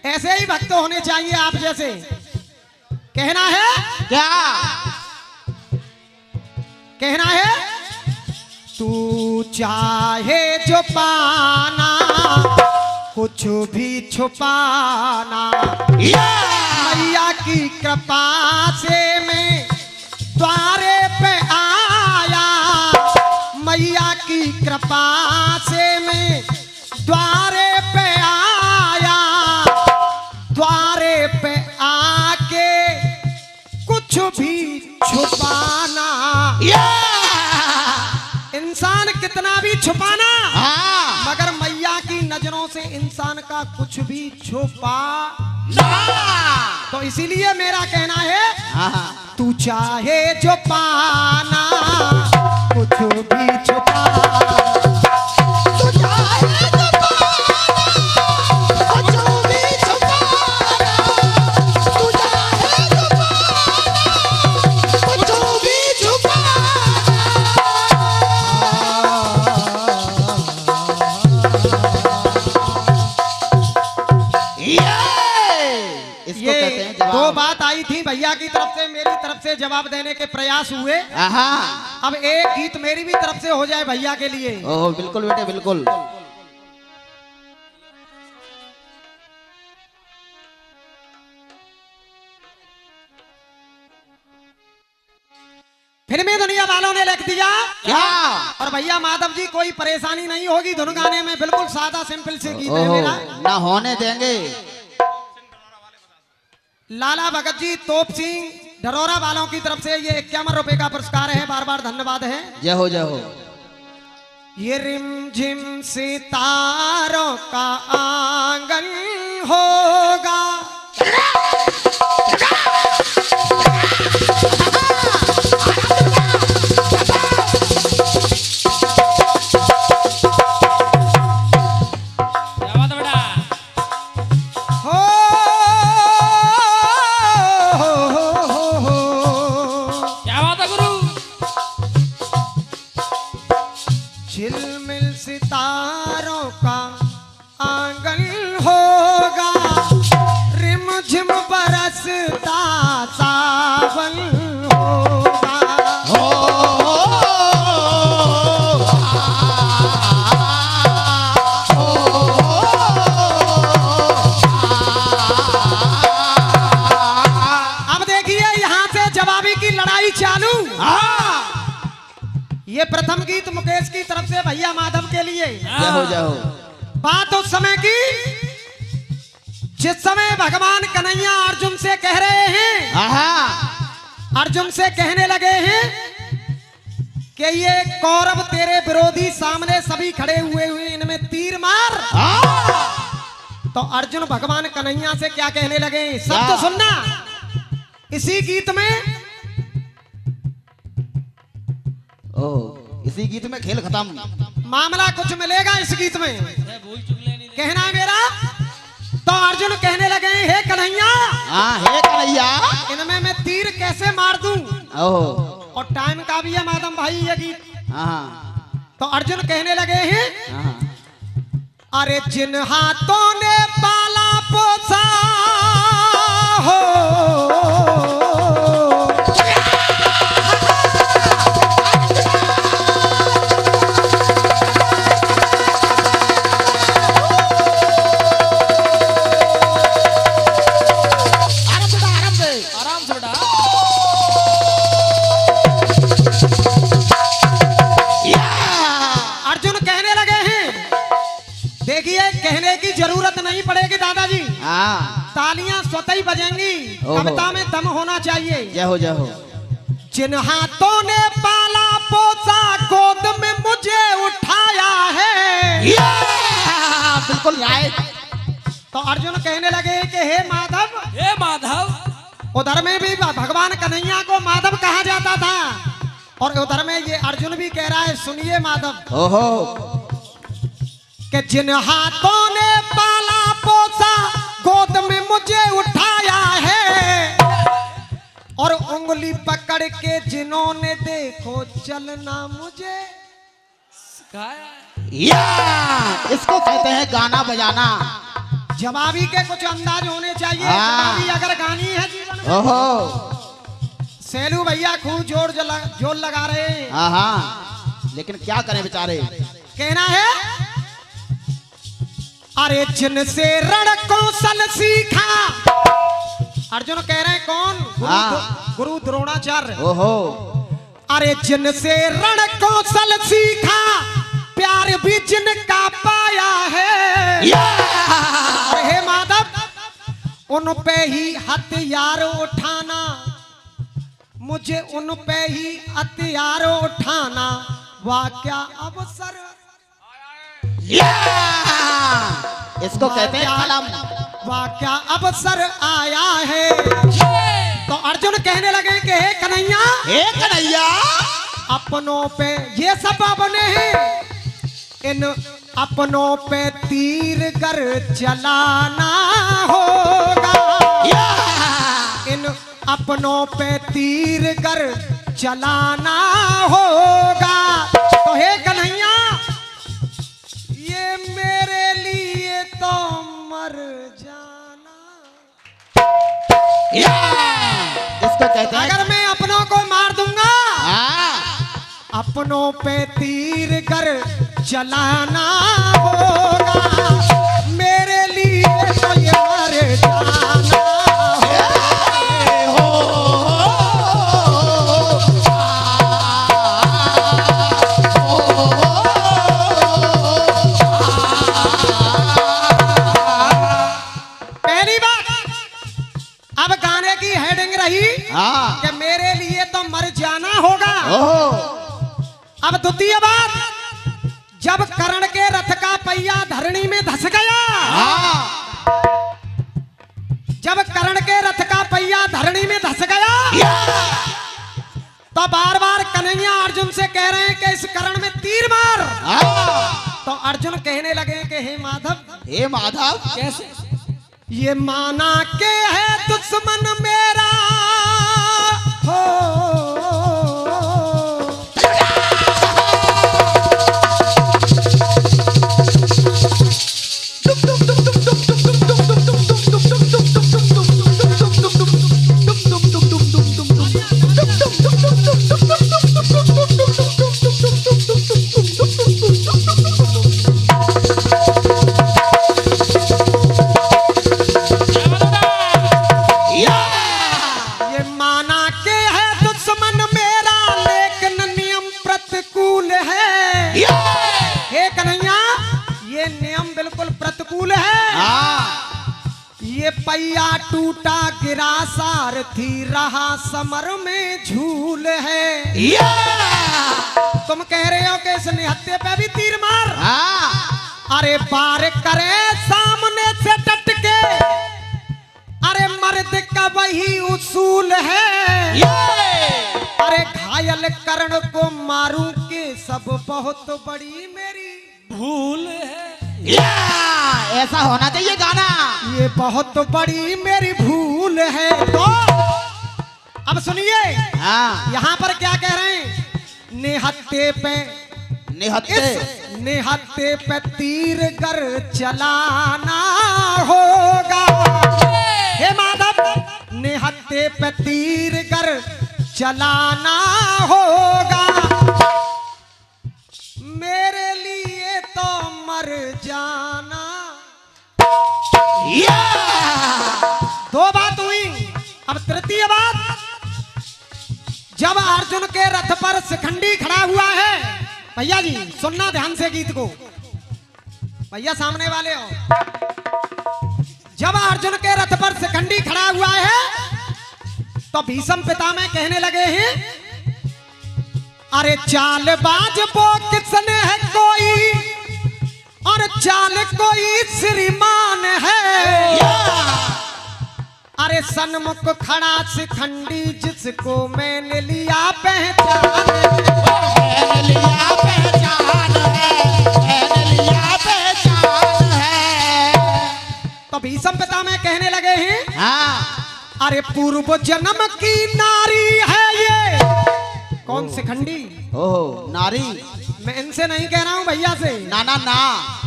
S5: ऐसे ही भक्त होने चाहिए आप जैसे। कहना है
S3: क्या?
S5: कहना है तू चाहे जो पाना, कुछ भी छुपाना। मैया की कृपा से मैं द्वारे पे आया। मैया की कृपा से मैं द्वारे पे आया। द्वारे पे आके कुछ भी छुपाना। इंसान कितना भी छुपाना, मगर मैया की नजरों से इंसान का कुछ भी छुपा। तो इसीलिए मेरा कहना है तू चाहे जो पाना, कुछ भी छुपाना। तू चाहे जो पाना, कुछ भी छुपाना। तू चाहे जो पाना, कुछ भी छुपाना।
S3: इसको कहते हैं जवाब।
S5: दो बात आई थी भैया की तरफ से, मेरी तरफ से जवाब देने के प्रयास हुए। अब एक गीत मेरी भी तरफ से हो जाए भैया के लिए।
S3: ओह बिल्कुल बेटे बिल्कुल।
S5: फिल्मी दुनिया वालों ने लिख दिया
S3: क्या?
S5: और भैया माधव जी कोई परेशानी नहीं होगी धुन गाने में, बिल्कुल सादा सिंपल से गीत है मेरा।
S3: ना होने देंगे।
S5: लाला भगत जी तोप सिंह ढरोरा वालों की तरफ से ये 51 रुपए का पुरस्कार है। बार बार धन्यवाद है।
S3: जय हो जय हो।
S5: ये रिमझिम सितारों का आंगन होगा।
S6: क्या बात है बेटा?
S5: हो
S6: क्या बात है गुरु?
S5: झिलमिल सितारों का आंगन होगा, रिमझिम बरसता सावन होगा। अब देखिए यहाँ से जवाबी की लड़ाई चालू। ये प्रथम गीत मुकेश की तरफ से भैया माधव के लिए।
S3: जाओ
S5: बात उस समय की जिस समय भगवान कन्हैया अर्जुन से कह रहे हैं, अर्जुन से कहने लगे हैं कि ये कौरव तेरे विरोधी सामने सभी खड़े हुए इनमें तीर मार। तो अर्जुन भगवान कन्हैया से क्या कहने लगे, सब तो सुनना इसी गीत में।
S3: इसी गीत में खेल खत्म।
S5: मामला कुछ मिलेगा इस गीत में,
S6: मैं भूल चुकले नहीं।
S5: कहना है मेरा। तो अर्जुन कहने लगे, हे कन्हैया,
S3: हे कन्हैया,
S5: इनमें मैं तीर कैसे मार दूं। और टाइम का भी है माधव भाई ये गीत। तो अर्जुन कहने लगे हैं, अरे जिन हाथों ने पाला पोसा हो,
S6: आराम से बेटा।
S5: अर्जुन कहने लगे हैं, देखिए कहने की जरूरत नहीं पड़ेगी दादाजी, तालियां स्वतः ही बजेंगी, कविता में दम होना चाहिए।
S3: जाओ
S5: जिन हाथों ने पाला पोसा गोद में मुझे उठाया है।
S3: बिल्कुल राइट।
S5: तो अर्जुन कहने लगे कि हे माधव,
S6: हे माधव,
S5: उधर में भी भगवान कन्हैया को माधव कहा जाता था, और उधर में ये अर्जुन भी कह रहा है, सुनिए माधव, कि जिन हाथों ने पाला पोसा गोद में मुझे उठाया है, और उंगली पकड़ के जिन्होंने देखो चलना मुझे
S6: सिखाया।
S3: इसको कहते हैं गाना बजाना।
S5: जवाबी के कुछ अंदाज होने चाहिए। जवाबी अगर गानी है जीवन में। सेलू भैया खूब जोर लगा रहे हैं।
S3: लेकिन क्या करें बेचारे।
S5: कहना है, अरे जिनसे रण कौशल सीखा। अर्जुन कह रहे हैं कौन, गुरु द्रोणाचार्य। अरे जिनसे रण कौशल सीखा, प्यार भी जिनका पाया है। हे माधव, उन पे ही हथियार उठाना, मुझे उन पे ही हथियार उठाना, वाह क्या अवसर।
S3: इसको कहते हैं कलम।
S5: वाह क्या अवसर आया है। तो अर्जुन कहने लगे कि हे कन्हैया, अपनों पे ये सब अपने हैं, इन अपनों पे तीर गर चलाना होगा। इन अपनों पे तीर गर चलाना होगा। तो हे कन्हैया, ये मेरे लिए तो मर जाना।
S3: इसको कहते हैं,
S5: अगर मैं अपनों को मार दूंगा, अपनों पे तीर कर चलाना होगा, मेरे लिए तो ये मर जाना पहली बात। अब गाने की हेडिंग रही कि मेरे लिए तो मर जाना होगा। अब द्वितीय बात, जब कर्ण के रथ का पहिया धरणी में धस गया, जब कर्ण के रथ का पहिया धरणी में धस गया, तो बार बार कन्हैया अर्जुन से कह रहे हैं कि इस कर्ण में तीर मार। तो अर्जुन कहने लगे कि हे माधव
S6: कैसे?
S5: ये माना के है दुश्मन मेरा हो, पहिया टूटा गिरा सारथी रहा समर में झूल है। तुम कह रहे हो कि इस निहत्थे पे भी तीर मार। अरे पार करे सामने से डट के, अरे मर्द का वही उसूल है। अरे घायल कर्ण को मारूं के सब बहुत बड़ी मेरी
S6: भूल है।
S3: ऐसा होना चाहिए गाना।
S5: ये बहुत बड़ी मेरी भूल है। तो अब सुनिए यहाँ पर क्या कह रहे हैं, निहत्थे पे निहत्थे पे तीर गर चलाना होगा। हे माधव, निहत्थे पे तीर गर चलाना होगा, मेरे लिए तो मर जाना। दो बात हुई। अब तृतीय बात, जब अर्जुन के रथ पर शिखंडी खड़ा हुआ है, भैया जी सुनना ध्यान से गीत को, भैया सामने वाले हो। जब अर्जुन के रथ पर शिखंडी खड़ा हुआ है, तो भीष्म पितामह कहने लगे हैं, अरे चालबाज वो किसने है कोई, और चाल कोई श्रीमान है। अरे सन्मुख खड़ा शिखंडी जिसको मैंने लिया पहचान है। तो भीष्म पितामह कहने लगे हैं, अरे पूर्व जन्म की नारी है ये। कौन शिखंडी?
S3: ओह नारी।
S5: मैं इनसे नहीं कह रहा हूं, भैया से।
S3: ना ना ना,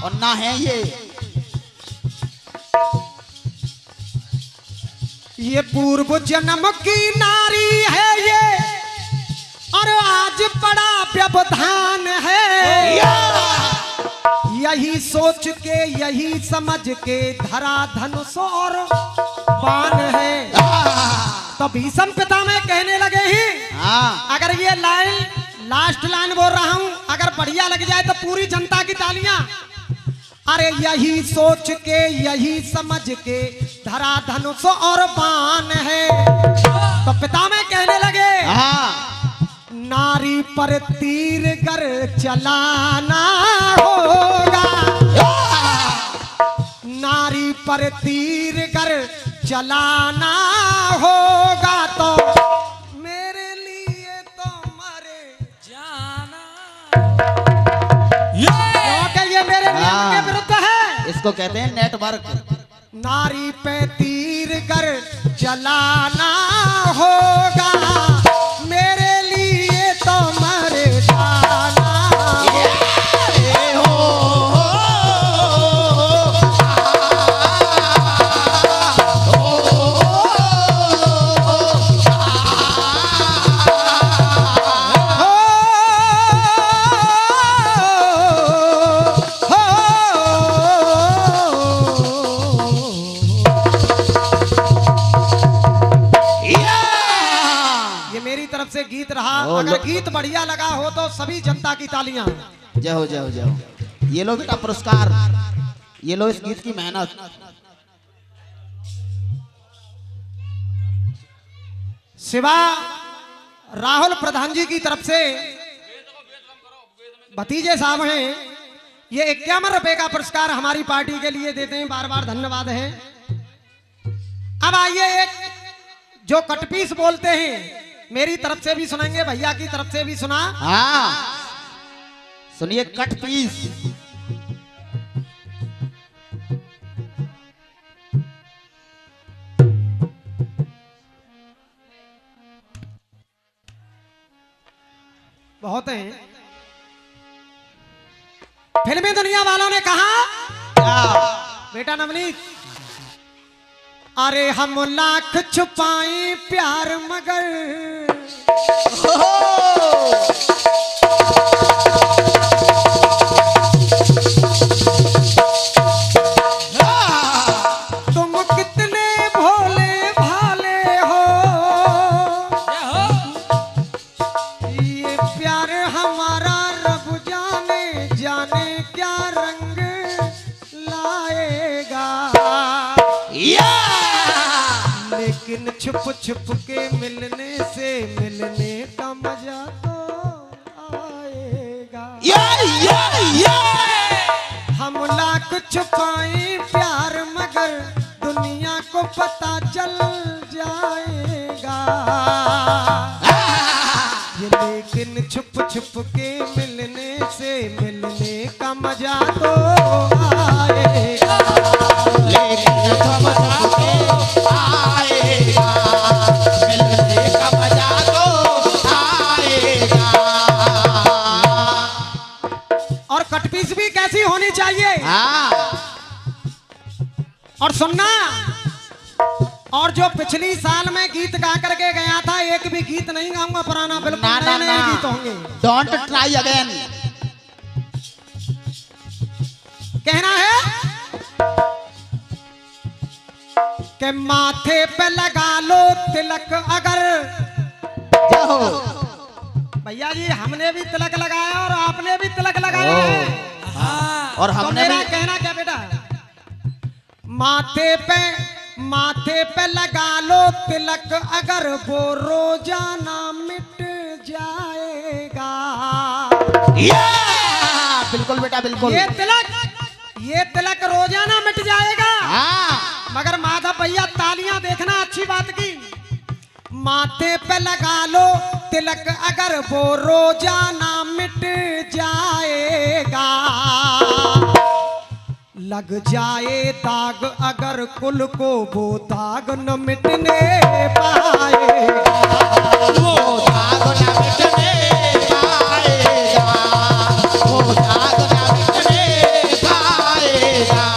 S3: और ना है
S5: ये पूर्व जन्म की नारी है ये, और आज बड़ा व्यवधान है। यही सोच के यही समझ के धरा धनुष और बाण है। तो भीष्म पितामह कहने लगे हैं, अगर ये लाइन लास्ट लाइन बोल रहा हूं, अगर बढ़िया लग जाए तो पूरी जनता की तालियां। अरे यही सोच के यही समझ के धरा धनुष और बाण है। तो पितामह कहने लगे, नारी पर तीर गर चलाना होगा, नारी पर तीर गर चलाना होगा, तो मेरे लिए तो मरे
S6: जाना।
S5: क्योंकि ये मेरे नियम के विरुद्ध है।
S3: इसको कहते हैं नेटवर्क।
S5: नारी पे तीर गर चलाना होगा, मेरे लिए तो मर जाना। से गीत रहा। अगर गीत बढ़िया लगा हो तो सभी जनता की तालियां।
S3: जय हो जय हो जय हो। ये लो बेटा पुरस्कार, ये लो इस गीत की मेहनत।
S5: शिवा राहुल प्रधान जी की तरफ से भतीजे साहब हैं, ये 51 रुपए का पुरस्कार हमारी पार्टी के लिए देते हैं, बार बार धन्यवाद है। अब आइए एक जो कटपीस बोलते हैं, मेरी तरफ से भी सुनेंगे, भैया की तरफ से भी सुना।
S3: हाँ सुनिए कट पीस।
S5: बहुत हैं। फिल्मी दुनिया वालों ने कहा बेटा नवनीत, अरे हम लाख छुपाए प्यार मगर तुम कितने भोले भाले हो, ये प्यार हमारा रब जाने जाने क्या रंग लाएगा, लेकिन छुप छुप के मिलने से मिलने का मजा तो आएगा। हम लाख छुपाए प्यार मगर दुनिया को पता चल जाएगा, ये लेकिन छुप छुप के मिलने से मिलने का मजा तो आएगा,
S3: लेकिन छुप छुप के आएगा, मिलने का मजा तो आएगा।
S5: और कटपीस भी कैसी होनी चाहिए।
S3: हाँ
S5: और सुनना, और जो पिछली साल में गीत गा करके गया था, एक भी गीत नहीं गाऊंगा पुराना, बिल्कुल
S3: ना ना
S5: नए
S3: ना,
S5: नए गीत होंगे।
S3: Don't try again.
S5: कहना है कि माथे पे लगा लो तिलक अगर,
S3: जाओ
S5: भैया जी हमने भी तिलक लगाया और आपने भी तिलक लगाया है।
S3: और
S5: तो
S3: हमने
S5: मेरा
S3: भी
S5: कहना क्या बेटा, माथे पे लगा लो तिलक अगर वो रोजाना मिट जाएगा।
S3: बिल्कुल बेटा बिल्कुल।
S5: ये तिलक रोजाना मिट जाएगा।
S3: हाँ
S5: मगर माधव भैया तालियां देखना अच्छी बात की, माथे पे लगा लो तिलक अगर वो रोजाना मिट जाएगा, लग जाए दाग अगर कुल को वो दाग न मिटने पाएगा,
S3: वो दाग न मिटने पाएगा, वो दाग न मिटने पाएगा।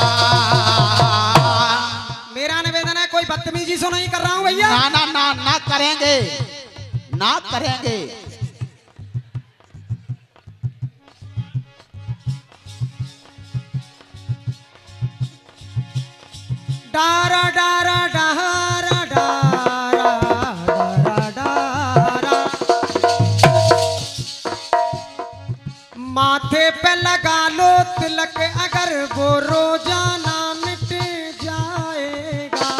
S5: मेरा निवेदन है कोई बदतमीजी सो नहीं कर रहा हूं भैया।
S3: ना ना ना ना करेंगे, ना करेंगे।
S5: डारा डारा डारा डारा डारा डारा, माथे पे लगा लो तिलक अगर वो रोजाना मिट जाएगा,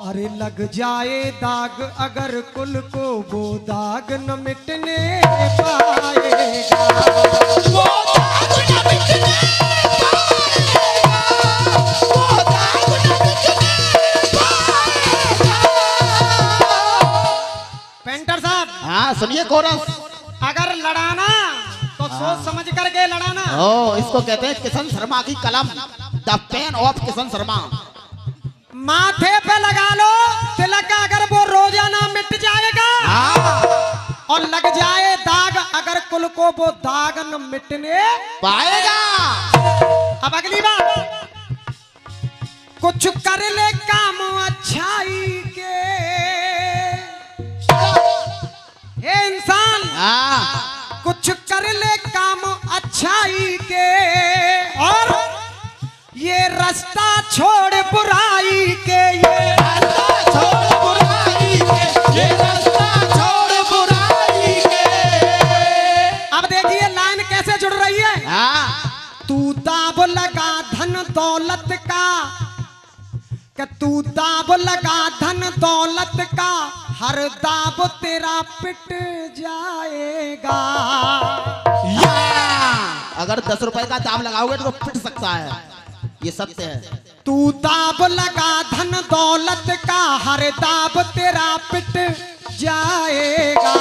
S5: अरे लग जाए दाग अगर कुल को वो दाग न मिटने पाएगा,
S3: वो दाग न मिटने पाएगा, वो दाग न मिटने पाएगा।
S5: पेंटर साहब
S3: हाँ सुनिए कोरस।
S5: अगर लड़ाना तो सोच समझ करके लड़ाना।
S3: ओ इसको कहते हैं किशन शर्मा की कलम, the pain of Kishan Sharma.
S5: माथे पे लगा लो तिलक अगर वो रोजाना मिट जाएगा, और लग जाए दाग अगर कुल को वो दाग न मिटने
S3: पाएगा।
S5: अब अगली बात, कुछ कर ले काम अच्छाई के, हे इंसान कुछ कर ले काम अच्छाई के, और ये रास्ता छोड़ बुराई के, ये
S3: रास्ता छोड़ बुराई के, ये रास्ता छोड़ बुराई के।
S5: अब देखिए लाइन कैसे जुड़ रही है। तू दाव लगा धन दौलत का, कि तू दाव लगा धन दौलत का, हर दाब तेरा पिट जाएगा।
S3: अगर 10 रुपए का दाम लगाओगे तो पिट सकता है, ये सत्य है।
S5: तू दाब लगा धन दौलत का, हर दाब तेरा पिट जाएगा।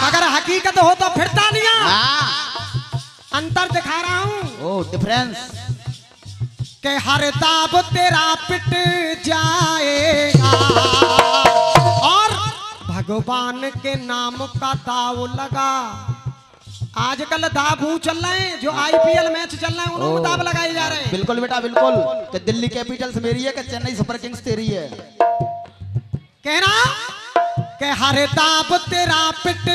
S5: अगर हकीकत हो तो फिर तालियां। अंतर दिखा रहा हूं
S3: ओ डिफरेंस।
S5: कि हर दाब तेरा पिट जाएगा और भगवान के नाम का दाव लगा। आजकल दाव चल रहे हैं, जो आईपीएल मैच चल रहे हैं उन्होंने दाव लगाए जा रहे हैं।
S3: बिल्कुल बेटा बिल्कुल, कि दिल्ली कैपिटल्स मेरी है कि चेन्नई सुपर किंग्स तेरी है।
S5: कहना कि हर दाब तेरा पिट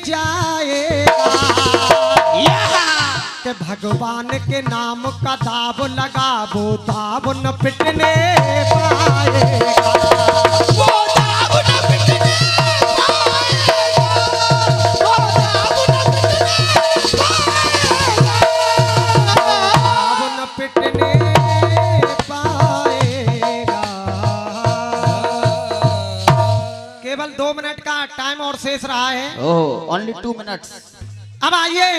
S5: जाएगा कि भगवान के नाम का दाव लगा, वो दाव न पिटने पाएगा। वो दाव न पिटने पाएगा, वो दाव न पिटने पाएगा। केवल 2 मिनट का टाइम और शेष रहा है।
S3: ओह ओनली 2 मिनट्स।
S5: अब आइए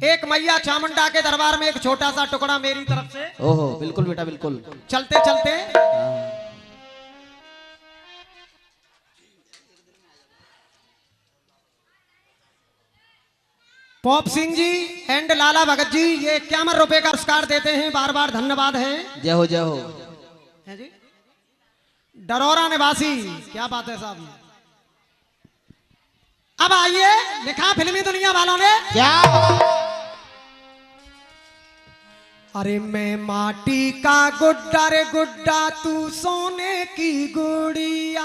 S5: एक मैया चामुंडा के दरबार में एक छोटा सा टुकड़ा मेरी तरफ से।
S3: ओहो बिल्कुल बेटा बिल्कुल।
S5: चलते चलते पॉप सिंह जी एंड लाला भगत जी ये 51 रुपए का पुरस्कार देते हैं, बार बार धन्यवाद है।
S3: जय हो जय हो।
S5: है जी डरोरा निवासी, क्या बात है साहब। अब आइए लिखा फिल्मी दुनिया वालों ने
S3: क्या?
S5: अरे मैं माटी का गुड्डा रे गुड्डा, तू सोने की गुड़िया।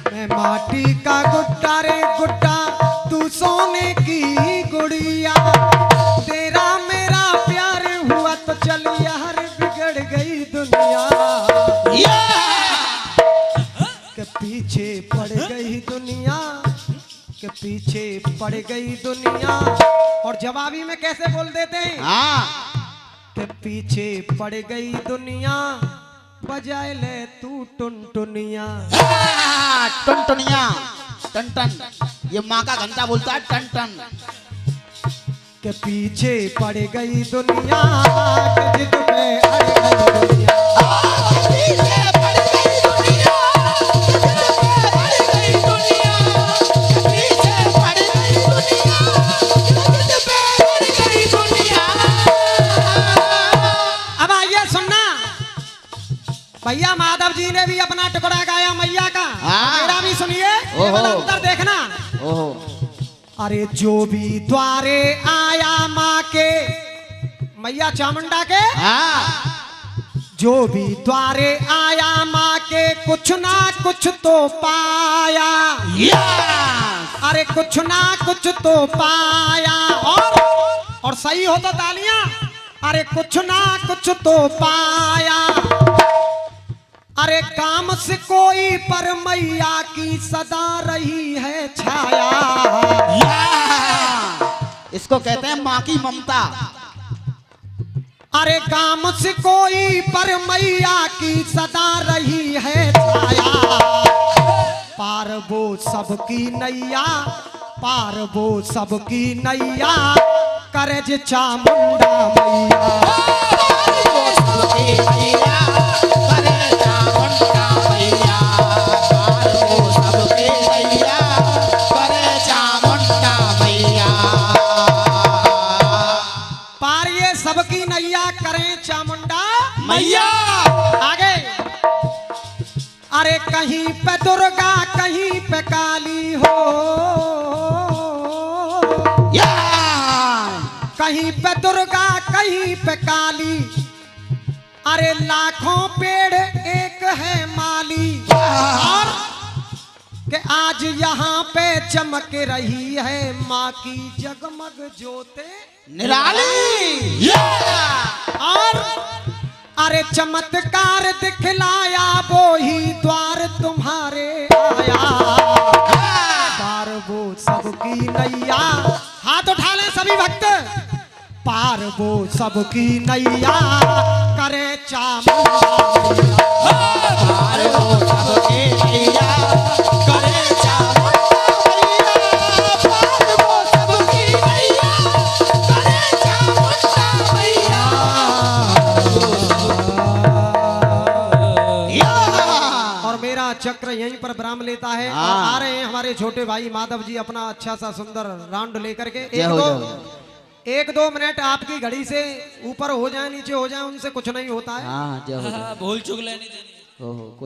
S5: मैं माटी का गुड्डा रे गुड्डा, तू सोने की गुड़िया। तेरा मेरा प्यार हुआ तो चल यार बिगड़ गई दुनिया। के पीछे पड़ गई दुनिया, के पीछे पड़ गई दुनिया। और जवाबी में कैसे बोल देते हैं? के पीछे पड़ गई दुनिया, बजाए ले तू टुनटुनिया।
S3: टुनटुनिया टन टन, ये माँ का घंटा बोलता है टन टन।
S5: के पीछे पड़ गई दुनिया, के जिद पे अड़ गई दुनिया। पीछे पड़ गई दुनिया, पीछे पड़ गई दुनिया, जिद पे अड़ गई दुनिया। अब आइए सुनना, भैया माधव जी ने भी अपना टुकड़ा गाया मैया का, मेरा भी सुनिए, केवल अंतर देखना।
S3: ओहो
S5: अरे जो भी द्वारे आया माँ के, मैया चामुंडा के, जो भी द्वारे आया माँ के, कुछ ना कुछ तो पाया। अरे कुछ ना कुछ तो पाया। और सही हो तो तालियां। अरे कुछ ना कुछ तो पाया। अरे काम से कोई पर मैया की सदा रही है छाया।
S3: इसको कहते हैं माँ की ममता।
S5: अरे काम से कोई पर मैया की सदा रही है छाया। पार वो सबकी नैया, पार वो सबकी नैया, करज चामुंडा मैया। पार ये सबकी नैया करें चामुंडा मैया। आगे अरे कहीं पे दुर्गा कहीं पे काली हो, कहीं पे दुर्गा कहीं पे काली। अरे लाखों पेड़ एक है माली। और कि आज यहाँ पे चमक रही है माँ की जगमग ज्योते
S3: निराली।
S5: और अरे चमत्कार दिखलाया वो ही द्वार तुम्हारे आया। द्वार वो सबकी नैया। हाथ उठा लें सभी भक्त, पार वो सबकी नैया करे चामुंडा
S3: पार वो सबके नैया करे चामुंडा मैया पार वो सबकी नैया करे चामुंडा मैया
S5: और मेरा चक्र यहीं पर विराम लेता है और आ रहे हैं हमारे छोटे भाई माधव जी अपना अच्छा सा सुंदर राउंड लेकर के एक दो मिनट आपकी घड़ी से ऊपर हो जाए नीचे हो जाए उनसे कुछ नहीं होता है।
S3: हाँ जय हो
S6: भूल चुक लेनी देनी
S3: हो